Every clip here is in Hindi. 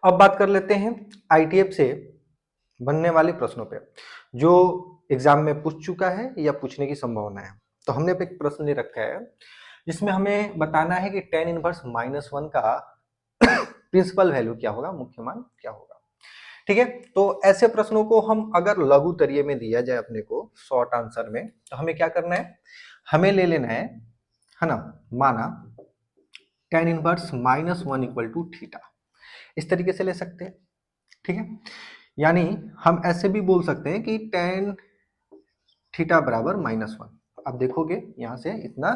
अब बात कर लेते हैं आईटीएफ से बनने वाले प्रश्नों पे, जो एग्जाम में पूछ चुका है या पूछने की संभावना है। तो हमने पे एक प्रश्न ले रखा है जिसमें हमें बताना है कि tan इनवर्स -1 का प्रिंसिपल वैल्यू क्या होगा, मुख्य मान क्या होगा। ठीक है, तो ऐसे प्रश्नों को हम अगर लघु तरीके में दिया जाए अपने को शॉर्ट आंसर में, तो हमें क्या करना है, हमें ले लेना है ना, माना tan inverse -1 equal to theta, इस तरीके से ले सकते हैं। ठीक है, यानी हम ऐसे भी बोल सकते हैं कि tan थीटा बराबर -1। अब देखोगे यहां से इतना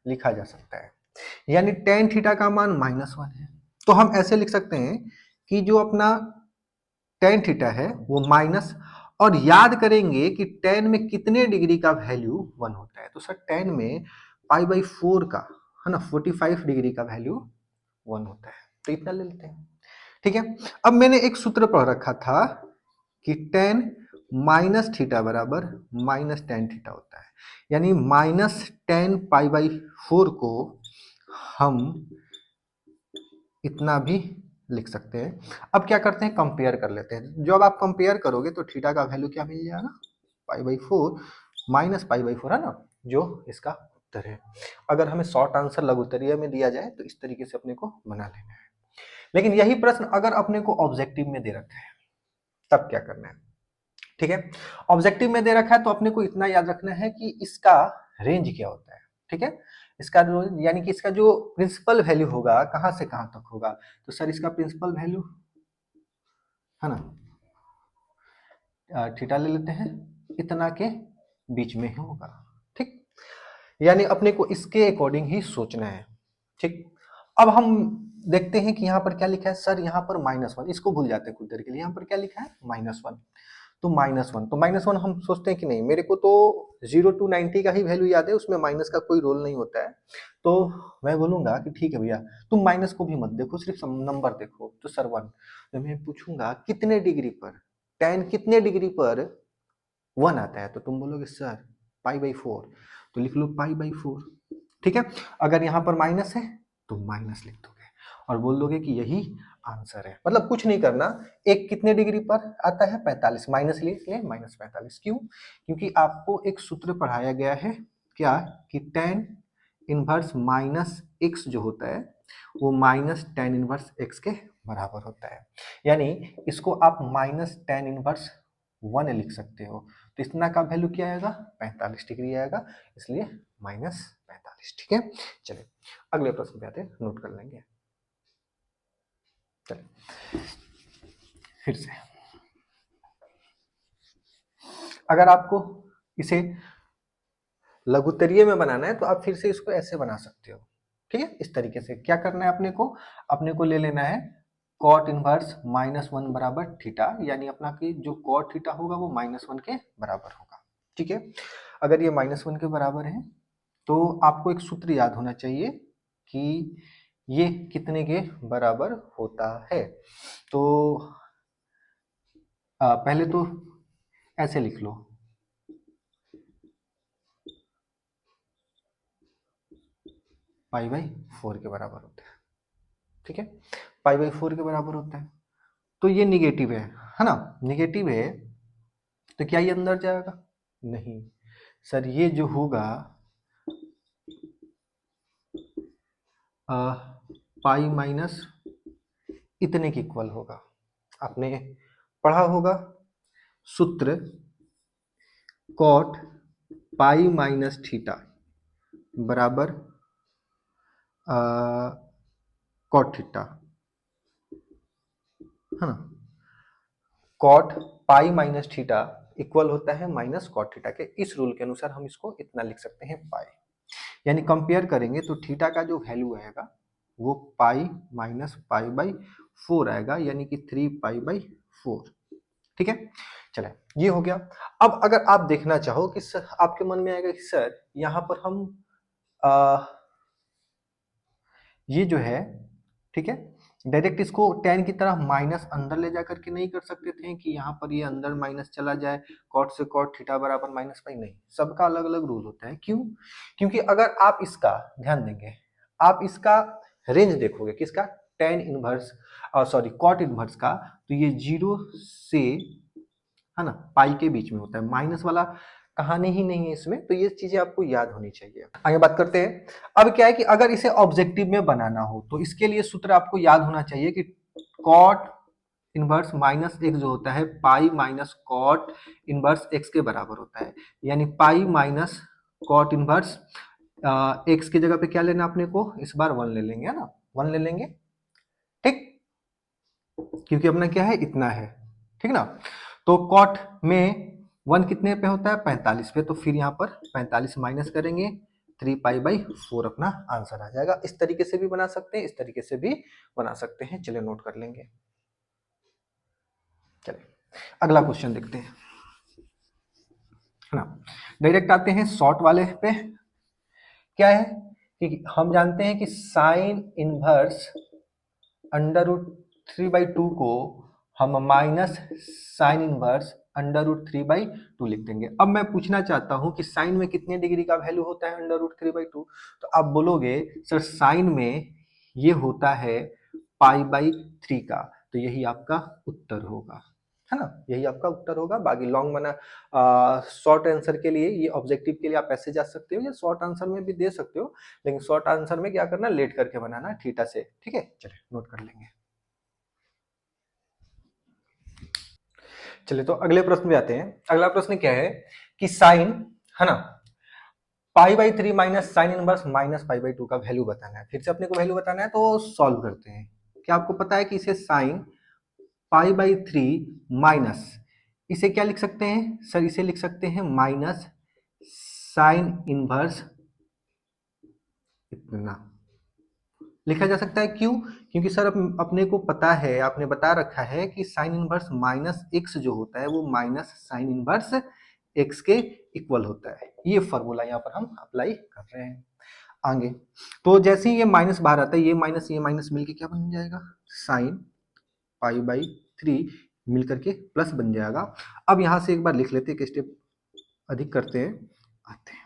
लिखा जा सकता है, यानी tan थीटा का मान -1 है, तो हम ऐसे लिख सकते हैं कि जो अपना tan थीटा है वो माइनस, और याद करेंगे कि tan में कितने डिग्री का वैल्यू 1 होता है, तो सर tan में π/4 का, है ना, 45 डिग्री का वैल्यू 1 होता है, तो इतना ले लेते हैं। ठीक है, अब मैंने एक सूत्र पढ़ रखा था कि tan माइनस थीटा बराबर माइनस tan थीटा होता है, यानी -tan π/4 को हम इतना भी लिख सकते हैं। अब क्या करते हैं, कंपेयर कर लेते हैं। जब आप कंपेयर करोगे तो थीटा का वैल्यू क्या मिल जाएगा, π/4 माइनस π/4, है ना, जो इसका उत्तर है। अगर हमें शॉर्ट आंसर लघुत्तरीय में दिया जाए तो इस तरीके से अपने को बना लेना है। लेकिन यही प्रश्न अगर अपने को ऑब्जेक्टिव में दे रखा है तब क्या करना है। ठीक है, ऑब्जेक्टिव में दे रखा है तो अपने को इतना याद रखना है कि इसका रेंज क्या होता है। ठीक है, इसका यानी कि इसका जो प्रिंसिपल वैल्यू होगा कहां से कहां तक होगा, तो सर इसका प्रिंसिपल वैल्यू, है ना, थीटा ले लेते हैं, इतना के बीच में ही होगा। ठीक, यानी अपने को इसके अकॉर्डिंग ही सोचना है। ठीक, अब हम देखते हैं कि यहाँ पर क्या लिखा है, सर यहाँ पर -1, इसको भूल जाते हैं कुछ देर के लिए, यहाँ पर क्या लिखा है -1, तो -1 हम सोचते हैं कि नहीं, मेरे को तो 0 to 90 का ही वैल्यू याद है, उसमें माइनस का कोई रोल नहीं होता है, तो मैं बोलूंगा कि ठीक है भैया, तुम माइनस को भी मत देखो, सिर्फ नंबर देखो, तो सर 1। तो मैं पूछूंगा कितने डिग्री पर, tan कितने डिग्री पर 1 आता है, तो तुम बोलोगे सर π/4, तो लिख लो π/4। ठीक है, अगर यहाँ पर माइनस है तो माइनस लिख दोगे और बोल दोगे कि यही आंसर है। मतलब कुछ नहीं करना, एक कितने डिग्री पर आता है 45, माइनस ले इसलिए -45। क्यों, क्योंकि आपको एक सूत्र पढ़ाया गया है क्या, कि tan इनवर्स -x जो होता है वो -tan इनवर्स x के बराबर होता है, यानी इसको आप -tan इनवर्स 1 लिख सकते हो, तो इतना का वैल्यू क्या आएगा, 45 डिग्री आएगा, इसलिए -45। ठीक है, चलिए अगले प्रश्न पे आते हैं, नोट कर लेंगे। चलिए फिर से, अगर आपको इसे लघुत्तरीय में बनाना है तो आप फिर से इसको ऐसे बना सकते हो। ठीक है, इस तरीके से क्या करना है, अपने को ले लेना है cot इनवर्स -1 बराबर थीटा, यानी अपना की जो cot थीटा होगा वो -1 के बराबर होगा। ठीक है, अगर ये -1 के बराबर है तो आपको एक सूत्र याद होना चाहिए कि ये कितने के बराबर होता है। तो पहले तो ऐसे लिख लो, π/4 के बराबर होता है। ठीक है, π/4 के बराबर होता है, तो ये निगेटिव है ना, निगेटिव है तो क्या ये अंदर जाएगा, नहीं सर, ये जो होगा पाई माइनस इतने के इक्वल होगा। आपने पढ़ा होगा सूत्र cot पाई माइनस थीटा बराबर cot थीटा, है ना, cot pi minus theta equal होता है माइनस cot थीटा के। इस रूल के अनुसार हम इसको इतना लिख सकते हैं पाई, यानी कंपेयर करेंगे तो थीटा का जो वैल्यू आएगा वो पाई माइनस π/4 आएगा, यानी कि 3π/4। ठीक है, चले ये हो गया। अब अगर आप देखना चाहो कि सर, आपके मन में आएगा कि सर यहाँ पर हम ये जो है, ठीक है, डायरेक्ट इसको tan की तरह माइनस अंदर ले जाकर के नहीं कर सकते थे कि यहाँ पर ये अंदर माइनस चला जाए, cot से cot थीटा बराबर -पाई, नहीं, सबका अलग अलग रूल होता है। क्यों, क्योंकि अगर आप इसका ध्यान देंगे, आप इसका रेंज देखोगे, किसका, tan inverse sorry cot inverse का, तो ये 0 से है ना पाई के बीच में होता है, माइनस वाला कहानी ही नहीं है इसमें, तो ये चीजें आपको याद होनी चाहिए। आगे बात करते हैं। अब क्या है कि अगर इसे ऑब्जेक्टिव में बनाना हो तो इसके लिए सूत्र आपको याद होना चाहिए कि कॉट इनवर्स माइनस एक्स जो होता है pi minus cot inverse x के बराबर होता है, यानी pi minus cot inverse x की जगह पे क्या लेना अपने को, इस बार 1 ले लेंगे, है ना, 1 ले लेंगे, ठीक, क्योंकि अपना क्या है इतना है, ठीक ना। तो कॉट में 1 कितने पे होता है 45 पे, तो फिर यहाँ पर 45 माइनस करेंगे 3 पाई/4 अपना आंसर आ जाएगा। इस तरीके से भी बना सकते हैं, इस तरीके से भी बना सकते हैं, चलिए नोट कर लेंगे। चलिए अगला क्वेश्चन देखते हैं, है ना। डायरेक्ट आते हैं शॉर्ट वाले पे। क्या है कि हम जानते हैं कि साइन इनवर्स √3/2 को हम माइनस साइन इनवर्स √3/2 लिख देंगे। अब मैं पूछना चाहता हूं कि साइन में कितने डिग्री का वैल्यू होता है √3/2, तो आप बोलोगे सर साइन में ये होता है π/3 का, तो यही आपका उत्तर होगा, है ना, यही आपका उत्तर होगा। बाकी लॉन्ग बना शॉर्ट आंसर के लिए, ये ऑब्जेक्टिव के लिए आप ऐसे जा सकते हो या शॉर्ट आंसर में भी दे सकते हो, लेकिन शॉर्ट आंसर में क्या करना, लेट करके बनाना थीटा से, ठीक है। चलिए नोट कर लेंगे। चलिए तो अगले प्रश्न में आते हैं। अगला प्रश्न क्या है कि साइन, है ना, π/3 माइनस साइन इनवर्स माइनस π/2 का वैल्यू बताना है। फिर से अपने को वैल्यू बताना है, तो सॉल्व करते हैं। क्या आपको पता है कि इसे साइन π/3 माइनस, इसे क्या लिख सकते हैं सर, इसे लिख सकते हैं माइनस साइन इनवर्स इतना लिखा जा सकता है। क्यों? क्योंकि सर अपने को पता है, आपने बता रखा है कि साइन इनवर्स माइनस एक्स जो होता है वो माइनस साइन इनवर्स एक्स के इक्वल होता है। ये फॉर्मूला यहाँ पर हम अप्लाई कर रहे हैं। आगे तो जैसे ही ये माइनस बाहर आता है, ये माइनस मिलके क्या बन जाएगा, साइन π/3 मिलकर के प्लस बन जाएगा। अब यहाँ से एक बार लिख लेते हैं, एक स्टेप अधिक करते हैं, आते हैं,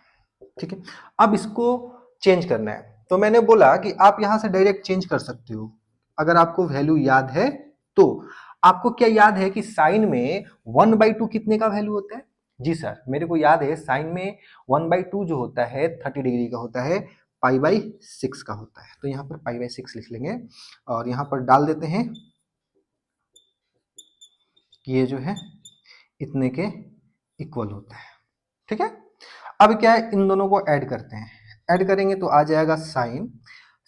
ठीक है। अब इसको चेंज करना है, तो मैंने बोला कि आप यहां से डायरेक्ट चेंज कर सकते हो अगर आपको वैल्यू याद है तो। आपको क्या याद है कि साइन में 1/2 कितने का वैल्यू होता है? जी सर मेरे को याद है, साइन में 1/2 जो होता है 30 डिग्री का होता है, π/6 का होता है। तो यहाँ पर π/6 लिख लेंगे और यहाँ पर डाल देते हैं कि ये जो है इतने के इक्वल होता है, ठीक है। अब क्या है, इन दोनों को ऐड करते हैं, ऐड करेंगे तो आ जाएगा साइन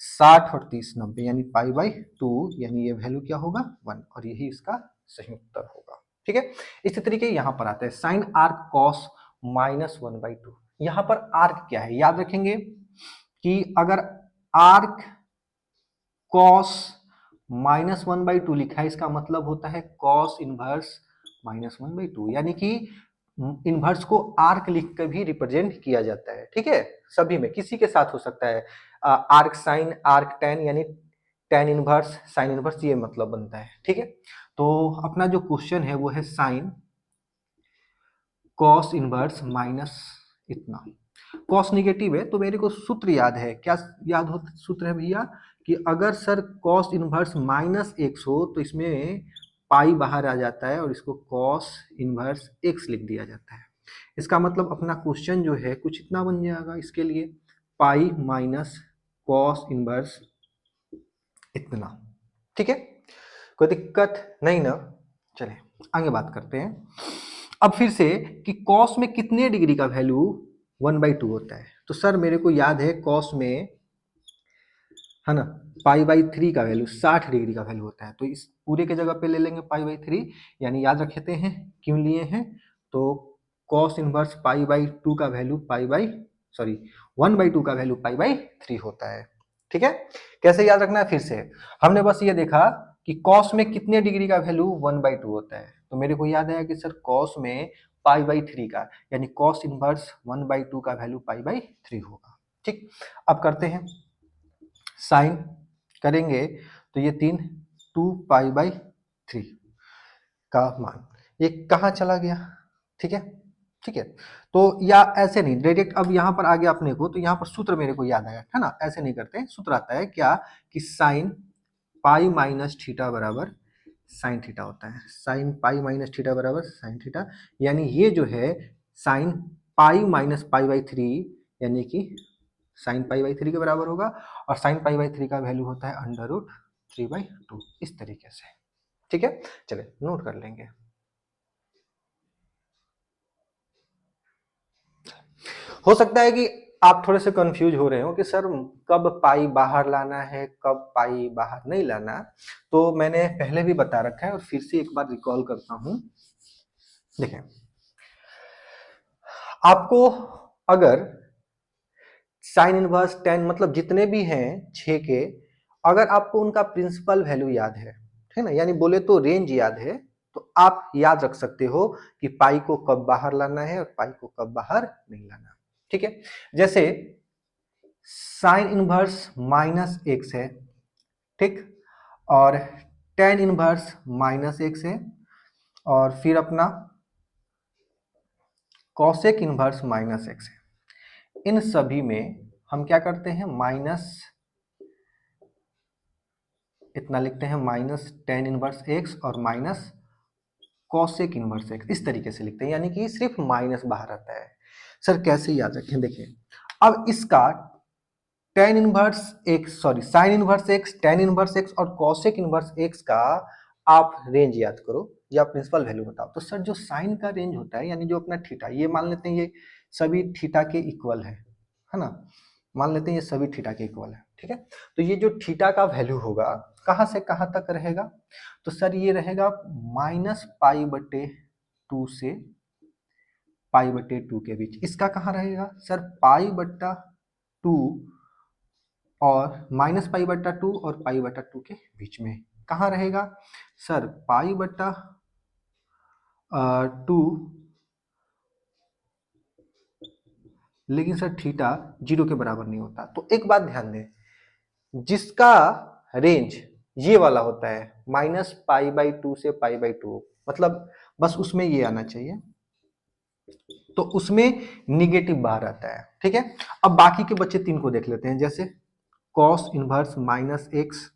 60 और 30 90 यानी π/2, यानी ये वैल्यू क्या होगा 1, और यही इसका सही उत्तर होगा, ठीक है। इसी तरीके यहाँ पर आता है साइन आर्क कॉस -1/2। यहाँ पर आर्क क्या है याद रखेंगे कि अगर आर्क कॉस -1/2 लिखा है, इसका मतलब होता है कॉस इनवर्स -1/2, यानी कि इनवर्स को आर्क लिख कर भी रिप्रेजेंट किया जाता है, ठीक है। सभी में किसी के साथ हो सकता है, आर्क साइन आर्क टेन, यानी टेन इनवर्स साइन इनवर्स, ये मतलब बनता है, ठीक है। तो अपना जो क्वेश्चन है वो है साइन कॉस इनवर्स माइनस इतना। कॉस निगेटिव है तो मेरे को सूत्र याद है, क्या याद हो सूत्र है भैया, कि अगर सर कॉस इनवर्स -x हो तो इसमें पाई बाहर आ जाता है और इसको कॉस इनवर्स x लिख दिया जाता है। इसका मतलब अपना क्वेश्चन जो है कुछ इतना बन जाएगा इसके लिए, पाई माइनस कॉस इनवर्स इतना, ठीक है। कोई दिक्कत नहीं ना। चलिए आगे बात करते हैं। अब फिर से कि कॉस में कितने डिग्री का वैल्यू 1/2 होता है, तो सर मेरे को याद है कॉस में, है ना, π/3 का वैल्यू 60 डिग्री का वैल्यू होता है, तो इस पूरे के जगह पे ले लेंगे π/3, यानी याद रखते हैं क्यों लिए हैं, तो कॉस इनवर्स π/2 का वैल्यू 1/2 का वैल्यू π/3 होता है, ठीक है। कैसे याद रखना है, फिर से हमने बस ये देखा कि कॉस में कितने डिग्री का वैल्यू 1/2 होता है, तो मेरे को याद आया कि सर कॉस में π/3 का, यानी कॉस इनवर्स 1/2 का वैल्यू π/3 होगा, ठीक। अब करते हैं साइन, करेंगे तो ये 2π/3 का मान ये कहाँ चला गया, ठीक है, ठीक है। तो या ऐसे नहीं डायरेक्ट, अब यहाँ पर आ गया अपने को, तो यहाँ पर सूत्र मेरे को याद आया, है ना, ऐसे नहीं करते, सूत्र आता है क्या कि साइन पाई माइनस थीटा बराबर साइन थीटा होता है। साइन पाई माइनस थीटा बराबर साइन थीटा, यानी ये जो है sine pi minus pi by three, यानी कि साइन पाई बाई थ्री के बराबर होगा, और साइन पाई बाई थ्री का वैल्यू होता है अंडर रूट 3/2, इस तरीके से। ठीक है, चलिए नोट कर लेंगे। हो सकता है कि आप थोड़े से कंफ्यूज हो रहे हो कि सर कब पाई बाहर लाना है, कब पाई बाहर नहीं लाना। तो मैंने पहले भी बता रखा है और फिर से एक बार रिकॉल करता हूं। देखें, आपको अगर साइन इनवर्स टेन मतलब जितने भी हैं 6 के, अगर आपको उनका प्रिंसिपल वैल्यू याद है, ठीक है ना, यानी बोले तो रेंज याद है, तो आप याद रख सकते हो कि पाई को कब बाहर लाना है और पाई को कब बाहर नहीं लाना। ठीक है, जैसे साइन इनवर्स माइनस एक्स है, ठीक, और टेन इनवर्स माइनस एक्स है, और फिर अपना कॉसेक इनवर्स माइनस एक्स है। इन सभी में हम क्या करते हैं, माइनस इतना लिखते हैं, माइनस टेन इनवर्स एक्स और माइनस कॉसेक इनवर्स एक्स, इस तरीके से लिखते हैं, यानी कि सिर्फ माइनस बाहर आता है। सर कैसे याद रखें, देखिए अब इसका tan inverse x, sorry sine inverse x, tan inverse x और कॉसेक इनवर्स एक्स का आप रेंज याद करो या प्रिंसिपल वैल्यू बताओ। तो सर जो साइन का रेंज होता है, यानी जो अपना थीटा, ये मान लेते हैं ये सभी थीटा के इक्वल है ना, मान लेते हैं ये सभी थीटा के इक्वल है। ठीक है, तो ये जो थीटा का वैल्यू होगा कहाँ से कहाँ तक रहेगा, तो सर ये रहेगा माइनस पाई बटे 2 से पाई बटे 2 के बीच। इसका कहाँ रहेगा सर, पाई बट्टा 2 और माइनस पाई बट्टा 2 और पाई बट्टा 2 के बीच में कहाँ रहेगा सर, पाई बट्टा 2, लेकिन सर थीटा 0 के बराबर नहीं होता। तो एक बात ध्यान दें, जिसका रेंज ये वाला होता है माइनस पाई बाई 2 से पाई बाई 2, मतलब बस उसमें ये आना चाहिए, तो उसमें निगेटिव बाहर आता है। ठीक है, अब बाकी के बच्चे 3 को देख लेते हैं, जैसे cos inverse minus x,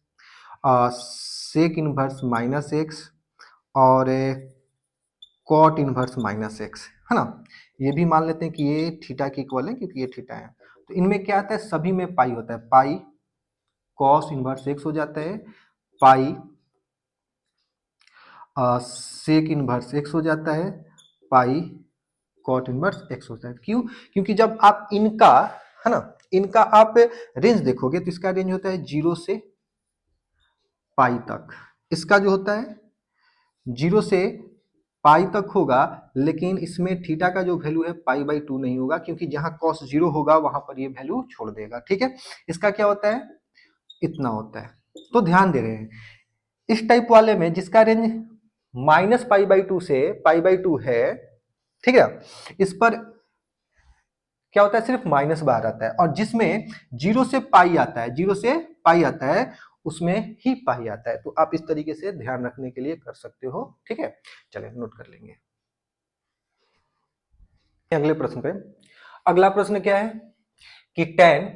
sec inverse minus x और कॉट इनवर्स माइनस एक्स, है ना। ये भी मान लेते हैं कि ये थीटा के इक्वल है क्योंकि ये थीटा है। तो इनमें क्या आता है, सभी में पाई होता है, पाई कॉस इनवर्स एक्स हो जाता है, पाई सेक इनवर्स एक्स हो जाता है, पाई कॉट इनवर्स एक्स होता है। क्यों, क्योंकि जब आप इनका, है ना, इनका आप रेंज देखोगे तो इसका रेंज होता है 0 से पाई तक, इसका जो होता है 0 से पाई तक होगा, लेकिन इसमें थीटा का जो वैल्यू है पाई बाई 2 नहीं होगा, क्योंकि जहां कॉस 0 होगा वहां पर ये वैल्यू छोड़ देगा। ठीक है, इसका क्या होता है, इतना होता है। तो ध्यान दे रहे हैं, इस टाइप वाले में जिसका रेंज माइनस पाई बाई 2 से पाई बाई 2 है, ठीक है, इस पर क्या होता है, सिर्फ माइनस बाहर आता है, और जिसमें 0 से पाई आता है, 0 से पाई आता है, उसमें ही पाई आता है। तो आप इस तरीके से ध्यान रखने के लिए कर सकते हो। ठीक है, चलिए नोट कर लेंगे अगले प्रश्न पे। अगला प्रश्न क्या है कि tan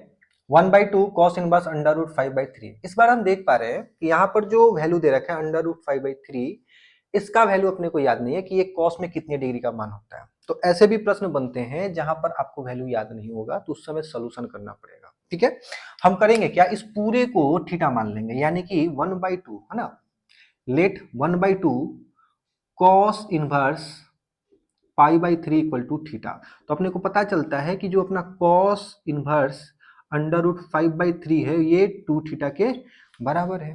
1/2 cos inverse under root 5/3। इस बार हम देख पा रहे हैं कि यहाँ पर जो वैल्यू दे रखा है अंडर रूट 5/3, इसका वैल्यू अपने को याद नहीं है कि ये cos में कितने डिग्री का मान होता है। तो ऐसे भी प्रश्न बनते हैं जहां पर आपको वैल्यू याद नहीं होगा, तो उस समय सोल्यूशन करना पड़ेगा। ठीक है, हम करेंगे क्या, इस पूरे को थीटा मान लेंगे, यानी कि 1/2, है ना, let 1/2 cos inverse pi by 3 equal to theta. तो अपने को पता चलता है कि जो अपना cos इनवर्स अंडर रूट 5/3 है, ये 2 थीटा के बराबर है।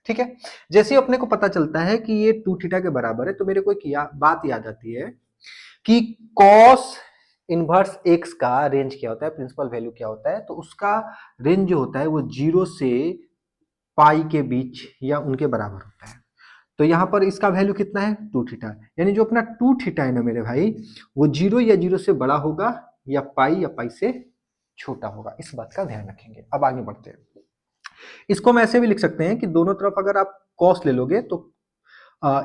ठीक है, जैसे अपने को पता चलता है कि ये 2 थीटा के बराबर है, तो मेरे को एक बात याद आती है कि cos इनवर्स x का रेंज क्या होता है, प्रिंसिपल वैल्यू क्या होता है। तो उसका रेंज जो होता है वो 0 से पाई के बीच या उनके बराबर होता है। तो यहाँ पर इसका वैल्यू कितना है, 2 थीटा, यानी जो अपना 2 थीटा है ना मेरे भाई, वो 0 या 0 से बड़ा होगा या पाई से छोटा होगा। इस बात का ध्यान रखेंगे। अब आगे बढ़ते हैं, इसको हम ऐसे भी लिख सकते हैं कि दोनों तरफ अगर आप कॉस ले लोगे तो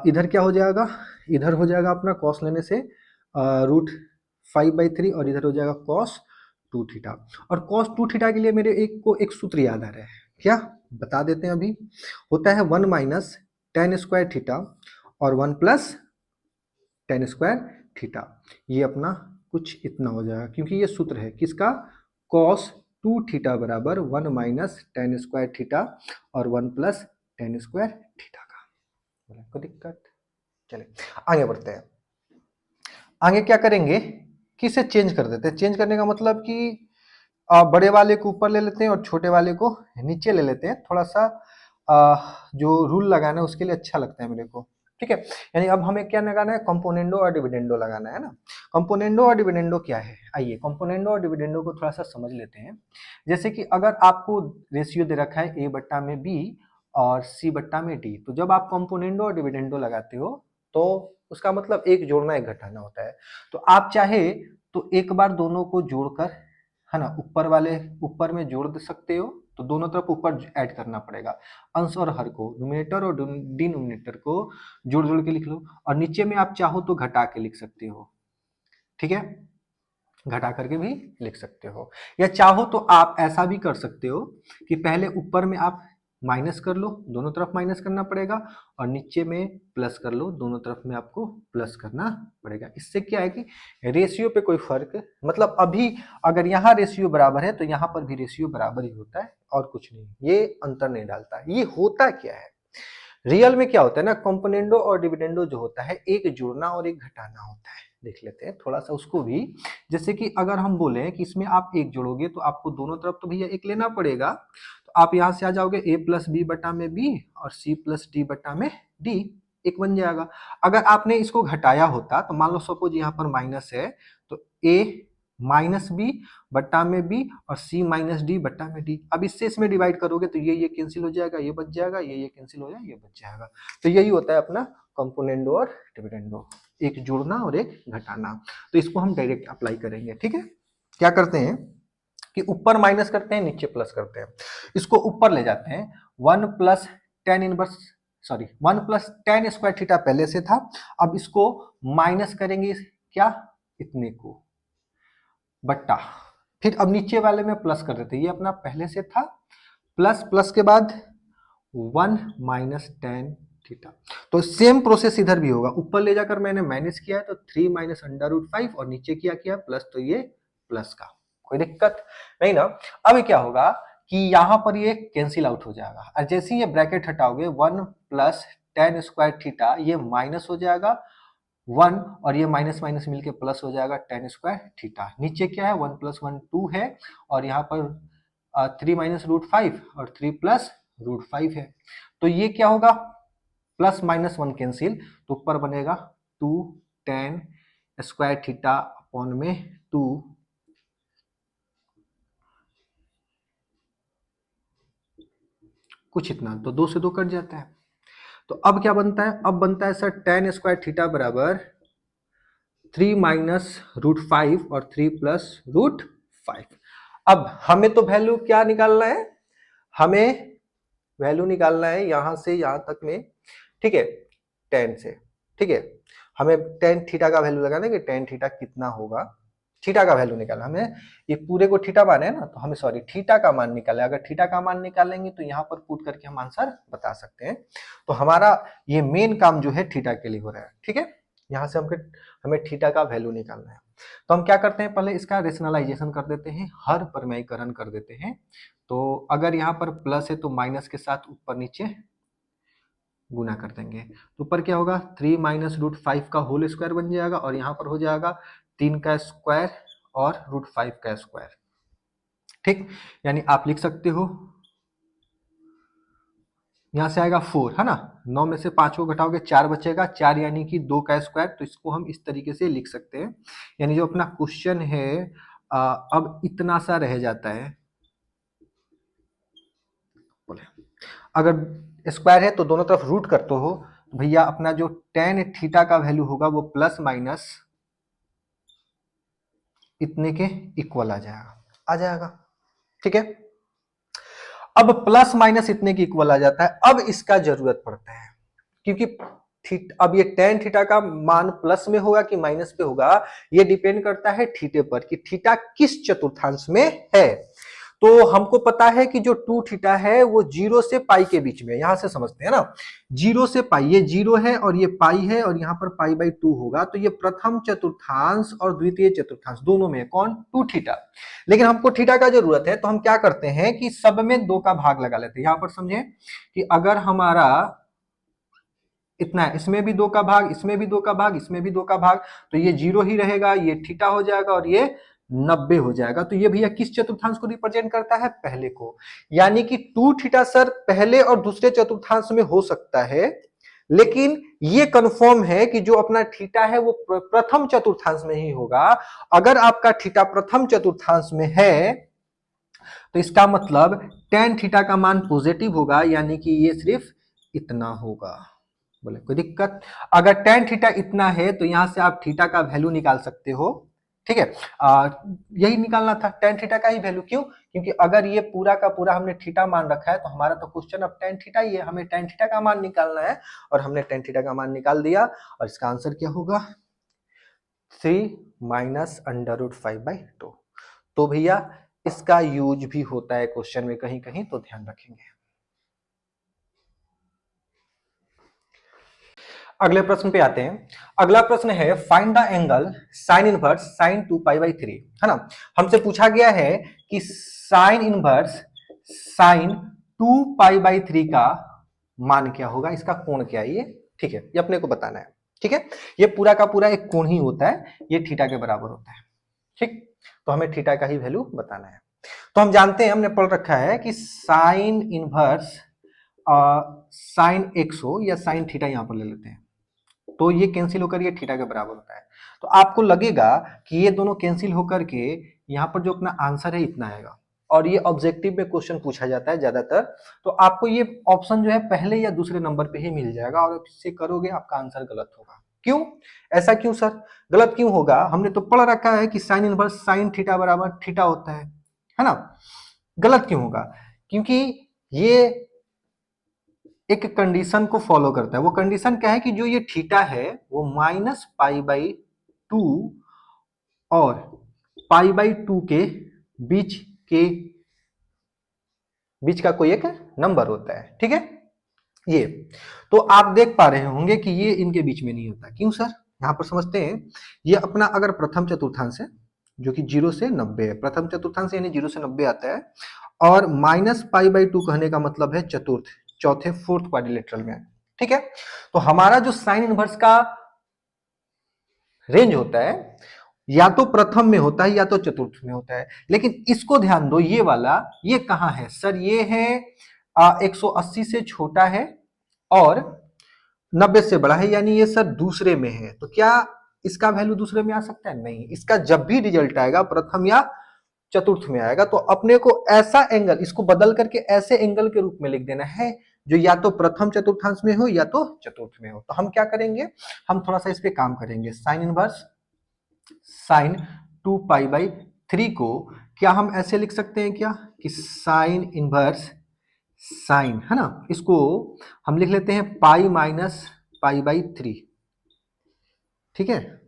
इधर क्या हो जाएगा, इधर हो जाएगा अपना कॉस लेने से रूट 5/3, और इधर हो जाएगा cos 2 थीटा। और cos 2 थीटा के लिए मेरे एक सूत्र याद आ रहा है, क्या बता देते हैं अभी। होता है 1 माइनस टेन स्क्वायर थीटा और 1 प्लस टेन स्क्वायर थीटा। ये अपना कुछ इतना हो जाएगा, क्योंकि ये सूत्र है किसका, कॉस 2 थीटा बराबर 1 माइनस टेन स्क्वायर थीटा और 1 प्लस टेन स्क्वायर थीटा का। कोई दिक्कत? चले आगे बढ़ते हैं। आगे क्या करेंगे कि इसे चेंज कर देते हैं। चेंज करने का मतलब कि बड़े वाले को ऊपर ले लेते हैं और छोटे वाले को नीचे ले लेते हैं। थोड़ा सा जो रूल लगाना है उसके लिए अच्छा लगता है मेरे को, ठीक है। यानी अब हमें क्या लगाना है, कंपोनेंडो और डिविडेंडो लगाना है ना। कंपोनेंडो और डिविडेंडो क्या है, आइए कंपोनेंडो और डिविडेंडो को थोड़ा सा समझ लेते हैं। जैसे कि अगर आपको रेशियो दे रखा है a बट्टा में b और c बट्टा में d, तो जब आप कंपोनेंडो और डिविडेंडो लगाते हो तो उसका मतलब एक जोड़ना एक घटाना होता है। तो आप चाहे तो एक बार दोनों को जोड़कर, है ना, ऊपर में जोड़ दे सकते हो, तो दोनों तरफ ऊपर ऐड करना पड़ेगा। अंश और हर को, न्यूमरेटर और डिनोमिनेटर को जोड़ जोड़ के लिख लो, और नीचे में आप चाहो तो घटा के लिख सकते हो, ठीक है, घटा करके भी लिख सकते हो। या चाहो तो आप ऐसा भी कर सकते हो कि पहले ऊपर में आप माइनस कर लो, दोनों तरफ माइनस करना पड़ेगा, और नीचे में प्लस कर लो, दोनों तरफ में आपको प्लस करना पड़ेगा। इससे क्या है कि रेशियो पे कोई फर्क, मतलब अभी अगर यहाँ रेशियो बराबर है तो यहाँ पर भी रेशियो बराबर ही होता है और कुछ नहीं, ये अंतर नहीं डालता। ये होता क्या है रियल में, क्या होता है ना, कंपोनेंडो और डिविडेंडो जो होता है एक जोड़ना और एक घटाना होता है। देख लेते हैं थोड़ा सा उसको भी। जैसे कि अगर हम बोले कि इसमें आप एक जोड़ोगे तो आपको दोनों तरफ तो भैया एक लेना पड़ेगा, तो आप यहाँ से आ जाओगे a प्लस बी बटा में b और c प्लस डी बटा में d, एक बन जाएगा। अगर आपने इसको घटाया होता तो मान लो सपोज यहाँ पर माइनस है, तो a माइनस बी बट्टा में बी और सी माइनस डी बट्टा में डी। अब इससे इसमें डिवाइड करोगे तो ये कैंसिल हो जाएगा, ये बच जाएगा, ये कैंसिल हो जाएगा, ये बच जाएगा। तो यही होता है अपना कंपोनेंडो और डिविडेंडो, एक जोड़ना और एक घटाना। तो इसको हम डायरेक्ट अप्लाई करेंगे, ठीक है। क्या करते हैं कि ऊपर माइनस करते हैं, नीचे प्लस करते हैं। इसको ऊपर ले जाते हैं, 1 plus ten inverse, sorry 1 plus ten square theta पहले से था, अब इसको माइनस करेंगे क्या, इतने को, बट्टा, फिर अब नीचे वाले में प्लस कर देते हैं, ये अपना पहले से था, प्लस प्लस के बाद 1 माइनस टेन थीटा। तो सेम प्रोसेस इधर भी होगा, ऊपर ले जाकर मैंने माइनस किया है तो 3 माइनस अंडर रूट 5 और नीचे किया प्लस, तो ये प्लस का, कोई दिक्कत नहीं ना। अब क्या होगा कि यहां पर ये कैंसिल आउट हो जाएगा, और जैसे ही ये ब्रैकेट हटाओगे 1 प्लस टेन स्क्वायर थीटा, ये माइनस हो जाएगा 1 और ये माइनस माइनस मिलके प्लस हो जाएगा टेन स्क्वायर थीटा। नीचे क्या है, 1 प्लस 1 2 है, और यहाँ पर 3 माइनस रूट 5 और 3 प्लस रूट 5 है। तो ये क्या होगा, प्लस माइनस 1 कैंसिल, तो ऊपर बनेगा 2 टेन स्क्वायर थीटा अपॉन में 2, कुछ इतना, तो 2 से 2 कट जाता है। तो अब क्या बनता है, अब बनता है सर टेन स्क्वायर थीटा बराबर 3 माइनस रूट 5 और 3 प्लस रूट 5। अब हमें तो वैल्यू क्या निकालना है, हमें वैल्यू निकालना है यहां से यहां तक में, ठीक है, टेन से, ठीक है। हमें टेन थीटा का वैल्यू लगाना है कि टेन थीटा कितना होगा, थीटा का वैल्यू निकालना, हमें ये पूरे को थीटा माने है ना, तो हमें सॉरी थीटा का मान निकाले। अगर थीटा का मान निकालेंगे तो यहाँ पर पुट करके हम आंसर बता सकते हैं। तो हमारा ये मेन काम जो है थीटा के लिए हो रहा है, ठीक है। यहाँ से हमें थीटा का वैल्यू निकालना है। तो हम क्या करते हैं, पहले इसका रेशनलाइजेशन कर देते हैं, हर परिमेयीकरण कर देते हैं। तो अगर यहाँ पर प्लस है तो माइनस के साथ ऊपर नीचे गुना कर देंगे, तो ऊपर क्या होगा 3 माइनस रूट 5 का होल स्क्वायर बन जाएगा, और यहाँ पर हो जाएगा 3 का स्क्वायर और रूट 5 का स्क्वायर, ठीक। यानी आप लिख सकते हो, यहाँ से आएगा 4, है ना, 9 में से 5 को घटाओगे 4 बचेगा, 4 यानी कि 2 का स्क्वायर। तो इसको हम इस तरीके से लिख सकते हैं। यानी जो अपना क्वेश्चन है अब इतना सा रह जाता है, बोले अगर स्क्वायर है तो दोनों तरफ रूट करते हो, तो भैया अपना जो टेन थीटा का वैल्यू होगा वो प्लस माइनस इतने के इक्वल आ जाएगा, ठीक है। अब प्लस माइनस इतने के इक्वल आ जाता है, अब इसका जरूरत पड़ता है, क्योंकि अब ये टेन थीटा का मान प्लस में होगा कि माइनस पे होगा, ये डिपेंड करता है थीटे पर कि थीटा किस चतुर्थांश में है। तो हमको पता है कि जो टू थीटा है वो 0 से पाई के बीच में, यहां से समझते हैं ना, 0 से पाई, ये 0 है और ये पाई है और यहाँ पर पाई बाई 2 होगा, तो ये प्रथम चतुर्थांश और द्वितीय चतुर्थांश दोनों में कौन, टू थीटा। लेकिन हमको थीटा का जरूरत है, तो हम क्या करते हैं कि सब में 2 का भाग लगा लेते हैं। यहां पर समझे कि अगर हमारा इतना है, इसमें भी 2 का भाग, इसमें भी 2 का भाग, इसमें भी 2 का भाग, तो ये 0 ही रहेगा, ये थीटा हो जाएगा और ये 90 हो जाएगा। तो ये भैया किस चतुर्थांश को रिप्रेजेंट करता है, पहले को। यानी कि टू थीटा सर पहले और दूसरे चतुर्थांश में हो सकता है, लेकिन ये कंफर्म है कि जो अपना थीटा है वो प्रथम चतुर्थांश में ही होगा। अगर आपका थीटा प्रथम चतुर्थांश में है तो इसका मतलब टेन थीटा का मान पॉजिटिव होगा, यानी कि ये सिर्फ इतना होगा। बोले कोई दिक्कत, अगर टेन थीटा इतना है तो यहां से आप थीटा का वैल्यू निकाल सकते हो, ठीक है। यही निकालना था टेन थीटा का ही वैल्यू, क्यों, क्योंकि अगर ये पूरा का पूरा हमने थीटा मान रखा है तो हमारा तो क्वेश्चन अब टेन थीटा ही है, हमें टेन थीटा का मान निकालना है और हमने टेन थीटा का मान निकाल दिया। और इसका आंसर क्या होगा, 3 माइनस अंडर रूट 5/2। तो भैया इसका यूज भी होता है क्वेश्चन में कहीं कहीं, तो ध्यान रखेंगे। अगले प्रश्न पे आते हैं। अगला प्रश्न है find the angle sine inverse sine 2π/3, है ना। हमसे पूछा गया है कि साइन इनवर्स साइन 2π/3 का मान क्या होगा, इसका कोण क्या है ये, ठीक है, ये अपने को बताना है, ठीक है। ये पूरा का पूरा एक कोण ही होता है, ये थीटा के बराबर होता है, ठीक। तो हमें थीटा का ही वैल्यू बताना है। तो हम जानते हैं, हमने पढ़ रखा है कि साइन इनवर्स साइन एक्स हो या साइन थीटा, यहां पर ले लेते हैं, तो ये कैंसिल होकर ये थीटा के बराबर होता है। तो आपको लगेगा कि ये दोनों कैंसिल होकर के यहाँ पर जो अपना आंसर है इतना आएगा, और ये ऑब्जेक्टिव में क्वेश्चन पूछा जाता है ज्यादातर, तो आपको ये ऑप्शन जो है पहले या दूसरे नंबर पे ही मिल जाएगा, और इससे करोगे आपका आंसर गलत होगा। क्यों, ऐसा क्यों सर, गलत क्यों होगा, हमने तो पढ़ रखा है कि साइन इनवर्स साइन थीटा बराबर थीटा होता है ना। गलत क्यों होगा, क्योंकि ये एक कंडीशन को फॉलो करता है। वो कंडीशन क्या है कि जो ये थीटा है वो -π/2 और π/2 के बीच के बीच का कोई एक नंबर होता है, ठीक है। ये तो आप देख पा रहे होंगे कि ये इनके बीच में नहीं होता। क्यों सर, यहां पर समझते हैं। ये अपना अगर प्रथम चतुर्थांश है जो कि 0 से 90 है, प्रथम चतुर्थांश यानी 0 से 90 आता है, और -π/2 कहने का मतलब है चतुर्थ, चौथे, फोर्थ क्वाड्रिलेटरल में, ठीक है। तो हमारा जो साइन इनवर्स का रेंज होता है या तो प्रथम में होता है या तो चतुर्थ में होता है, लेकिन इसको ध्यान दो, ये वाला ये कहां है सर, ये है 180 से छोटा है और 90 से बड़ा है, यानी ये सर दूसरे में है। तो क्या इसका वैल्यू दूसरे में आ सकता है, नहीं, इसका जब भी रिजल्ट आएगा प्रथम या चतुर्थ में आएगा। तो अपने को ऐसा एंगल, इसको बदल करके ऐसे एंगल के रूप में लिख देना है जो या तो प्रथम चतुर्थांश में हो या तो चतुर्थ में हो। तो हम क्या करेंगे, हम थोड़ा सा इस पे काम करेंगे। साइन इनवर्स साइन 2π/3 को क्या हम ऐसे लिख सकते हैं क्या, कि साइन इनवर्स साइन, है ना, इसको हम लिख लेते हैं π-π/3, ठीक है,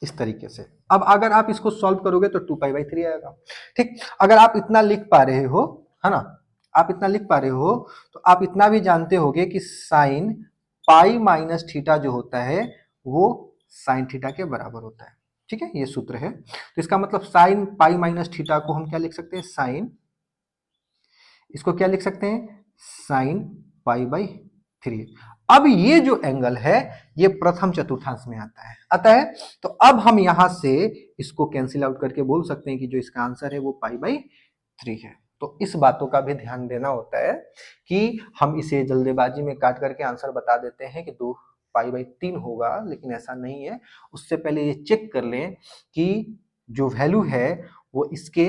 इस तरीके से। अब अगर आप इसको सॉल्व करोगे तो 2π/3 आएगा, ठीक। अगर आप इतना लिख पा रहे हो, है ना, आप इतना लिख पा रहे हो, तो आप इतना भी जानते होगे कि साइन π-θ जो होता है वो साइन थीटा के बराबर होता है, ठीक है, ये सूत्र है। तो इसका मतलब साइन π-θ को हम क्या लिख सकते हैं, साइन, इसको क्या लिख सकते हैं, साइन π/3। अब ये जो एंगल है ये प्रथम चतुर्थांश में आता है। तो अब हम यहां से इसको कैंसिल आउट करके बोल सकते हैं कि जो इसका आंसर है वो π/3 है। तो इस बातों का भी ध्यान देना होता है कि हम इसे जल्दबाजी में काट करके आंसर बता देते हैं कि 2π/3 होगा, लेकिन ऐसा नहीं है। उससे पहले ये चेक कर लें कि जो वैल्यू है वो इसके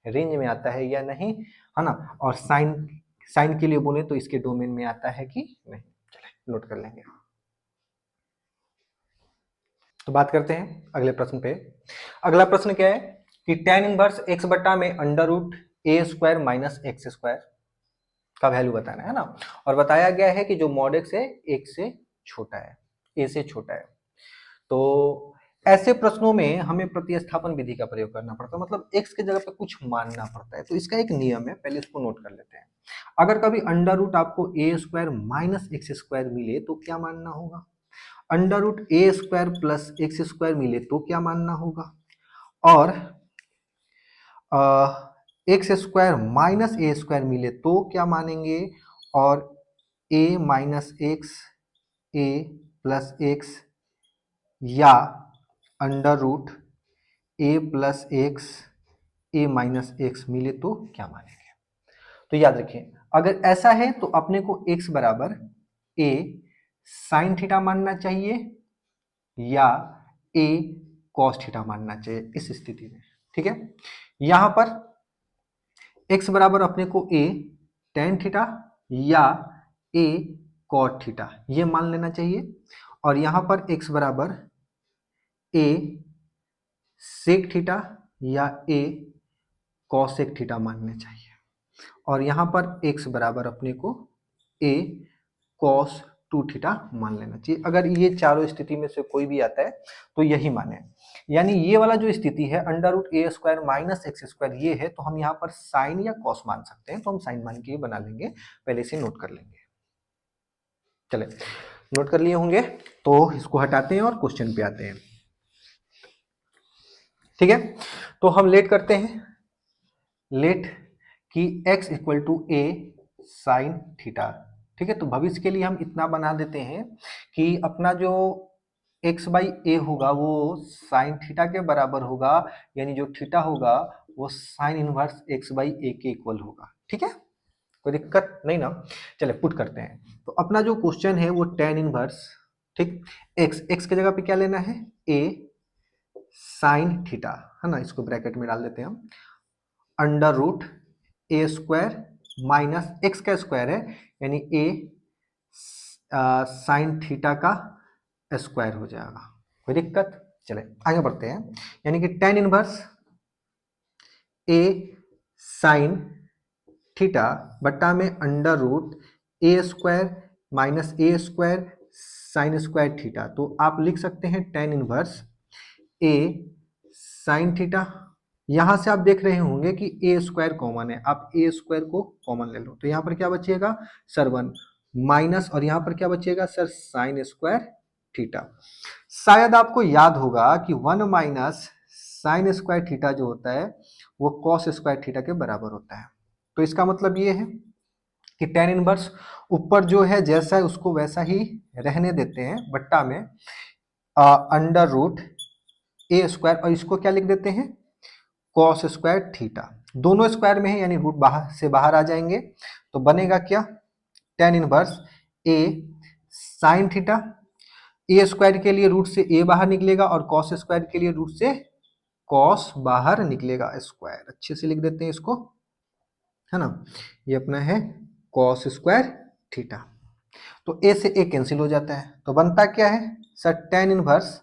रेंज में आता है या नहीं, है ना। और साइन साइन के लिए बोले तो इसके डोमेन में आता है कि नहीं, चले नोट कर लेंगे। तो बात करते हैं अगले प्रश्न पे। अगला प्रश्न क्या है कि tan इनवर्स x बटा में अंडर रूट ए स्क्वायर माइनस एक्स स्क्वायर का वैल्यू बताना है ना। और बताया गया है कि जो मॉड x है 1 से छोटा है, a से छोटा है। तो ऐसे प्रश्नों में हमें प्रतिस्थापन विधि का प्रयोग करना पड़ता है, मतलब x के जगह पे कुछ मानना पड़ता है। तो इसका एक नियम है, पहले इसको नोट कर लेते हैं। अगर कभी अंडर रूट आपको ए स्क्वायर माइनस एक्स स्क्वायर मिले तो क्या मानना होगा, अंडर रूट ए स्क्वायर प्लस एक्स स्क्वायर मिले तो क्या मानना होगा, और एक्स स्क्वायर माइनस ए स्क्वायर मिले तो क्या मानेंगे, और ए माइनस एक्स ए प्लस एक्स या अंडर रूट ए प्लस एक्स ए माइनस एक्स मिले तो क्या मानेंगे। तो याद रखिए, अगर ऐसा है तो अपने को x बराबर a साइन थीटा मानना चाहिए या a कॉस थीटा मानना चाहिए इस स्थिति में। ठीक है, यहां पर x बराबर अपने को a टेन थीटा या a कॉट थीटा ये मान लेना चाहिए, और यहां पर x बराबर a सेक थीटा या a कॉसेक थीटा मानने चाहिए, और यहां पर x बराबर अपने को a cos 2 थीटा मान लेना चाहिए। अगर ये चारों स्थिति में से कोई भी आता है तो यही माने, यानी ये वाला जो स्थिति है अंडर रूट ए स्क्वायर माइनस एक्स स्क्वायर ये है, तो हम यहाँ पर साइन या कॉस मान सकते हैं, तो हम साइन मान के बना लेंगे, पहले से नोट कर लेंगे। चले, नोट कर लिए होंगे तो इसको हटाते हैं और क्वेश्चन पे आते हैं। ठीक है, तो हम लेट करते हैं, लेट कि x equal to a sine theta. ठीक है, तो भविष्य के लिए हम इतना बना देते हैं कि अपना जो x बाई ए होगा वो साइन थीटा के बराबर होगा, यानी जो थीटा होगा वो साइन इनवर्स x बाई ए के इक्वल होगा। ठीक है, कोई दिक्कत नहीं ना। चले पुट करते हैं, तो अपना जो क्वेश्चन है वो टेन इनवर्स, ठीक, x के जगह पे क्या लेना है, a साइन थीटा, है ना, इसको ब्रैकेट में डाल देते हैं हम, अंडर रूट ए स्क्वायर माइनस एक्स का स्क्वायर है यानी ए साइन थीटा का स्क्वायर हो जाएगा। कोई दिक्कत, चले आगे बढ़ते हैं, यानी कि टेन इनवर्स ए साइन थीटा बट्टा में अंडर रूट ए स्क्वायर माइनस ए स्क्वायर साइन स्क्वायर थीटा। तो आप लिख सकते हैं टेन इनवर्स ए साइन थीटा, यहां से आप देख रहे होंगे कि ए स्क्वायर कॉमन है, आप ए स्क्वायर को कॉमन ले लो, तो यहां पर क्या बचेगा सर वन माइनस, और यहां पर क्या बचेगा सर साइन स्क्वायर थीटा। शायद आपको याद होगा कि one minus sign square theta जो होता है वो कॉस स्क्वायर थीटा के बराबर होता है। तो इसका मतलब ये है कि टेन इनवर्स ऊपर जो है जैसा है उसको वैसा ही रहने देते हैं, बट्टा में अंडर रूट ए स्क्वायर, और इसको क्या लिख देते हैं कॉस स्क्वायर थीटा, दोनों स्क्वायर में है यानी रूट बाहर से बाहर आ जाएंगे, तो बनेगा क्या टेन इनवर्स ए साइन थीटा, ए स्क्वायर के लिए रूट से ए बाहर निकलेगा और कॉस स्क्वायर के लिए रूट से कॉस बाहर निकलेगा स्क्वायर, अच्छे से लिख देते हैं इसको, है ना, ये अपना है कॉस स्क्वायर थीटा। तो ए से ए कैंसिल हो जाता है, तो बनता क्या है sir tan inverse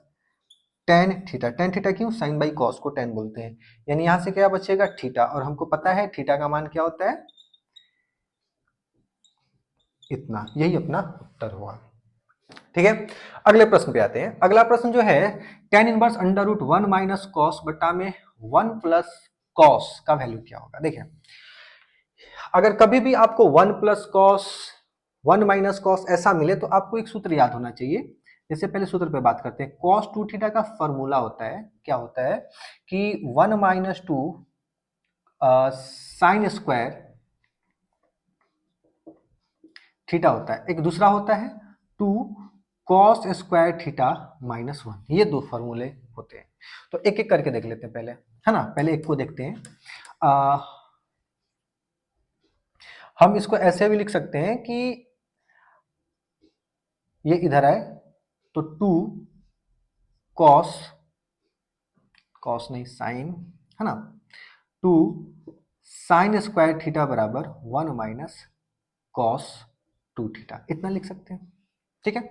tan theta, tan theta क्यों, साइन बाई कॉस को टेन बोलते हैं, यानी यहां से क्या बचेगा थीटा, और हमको पता है थीटा का मान क्या होता है इतना, यही अपना उत्तर हुआ। ठीक है, अगले प्रश्न पे आते हैं। अगला प्रश्न जो है tan inverse under root one minus cos बटा में वन प्लस कॉस का वैल्यू क्या होगा। देखिए, अगर कभी भी आपको one plus cos one minus cos ऐसा मिले तो आपको एक सूत्र याद होना चाहिए। जैसे पहले सूत्र पे बात करते हैं, कॉस टू थीटा का फॉर्मूला होता है, क्या होता है कि one minus two sine square theta होता है, एक दूसरा होता है two cos square theta minus one, ये दो फॉर्मूले होते हैं। तो एक एक करके देख लेते हैं पहले, है ना, पहले एक को देखते हैं। हम इसको ऐसे भी लिख सकते हैं कि ये इधर आए तो टू कॉस, कॉस नहीं साइन, है ना, टू साइन स्क्वायर थीटा बराबर one minus cos two theta, इतना लिख सकते हैं। ठीक है,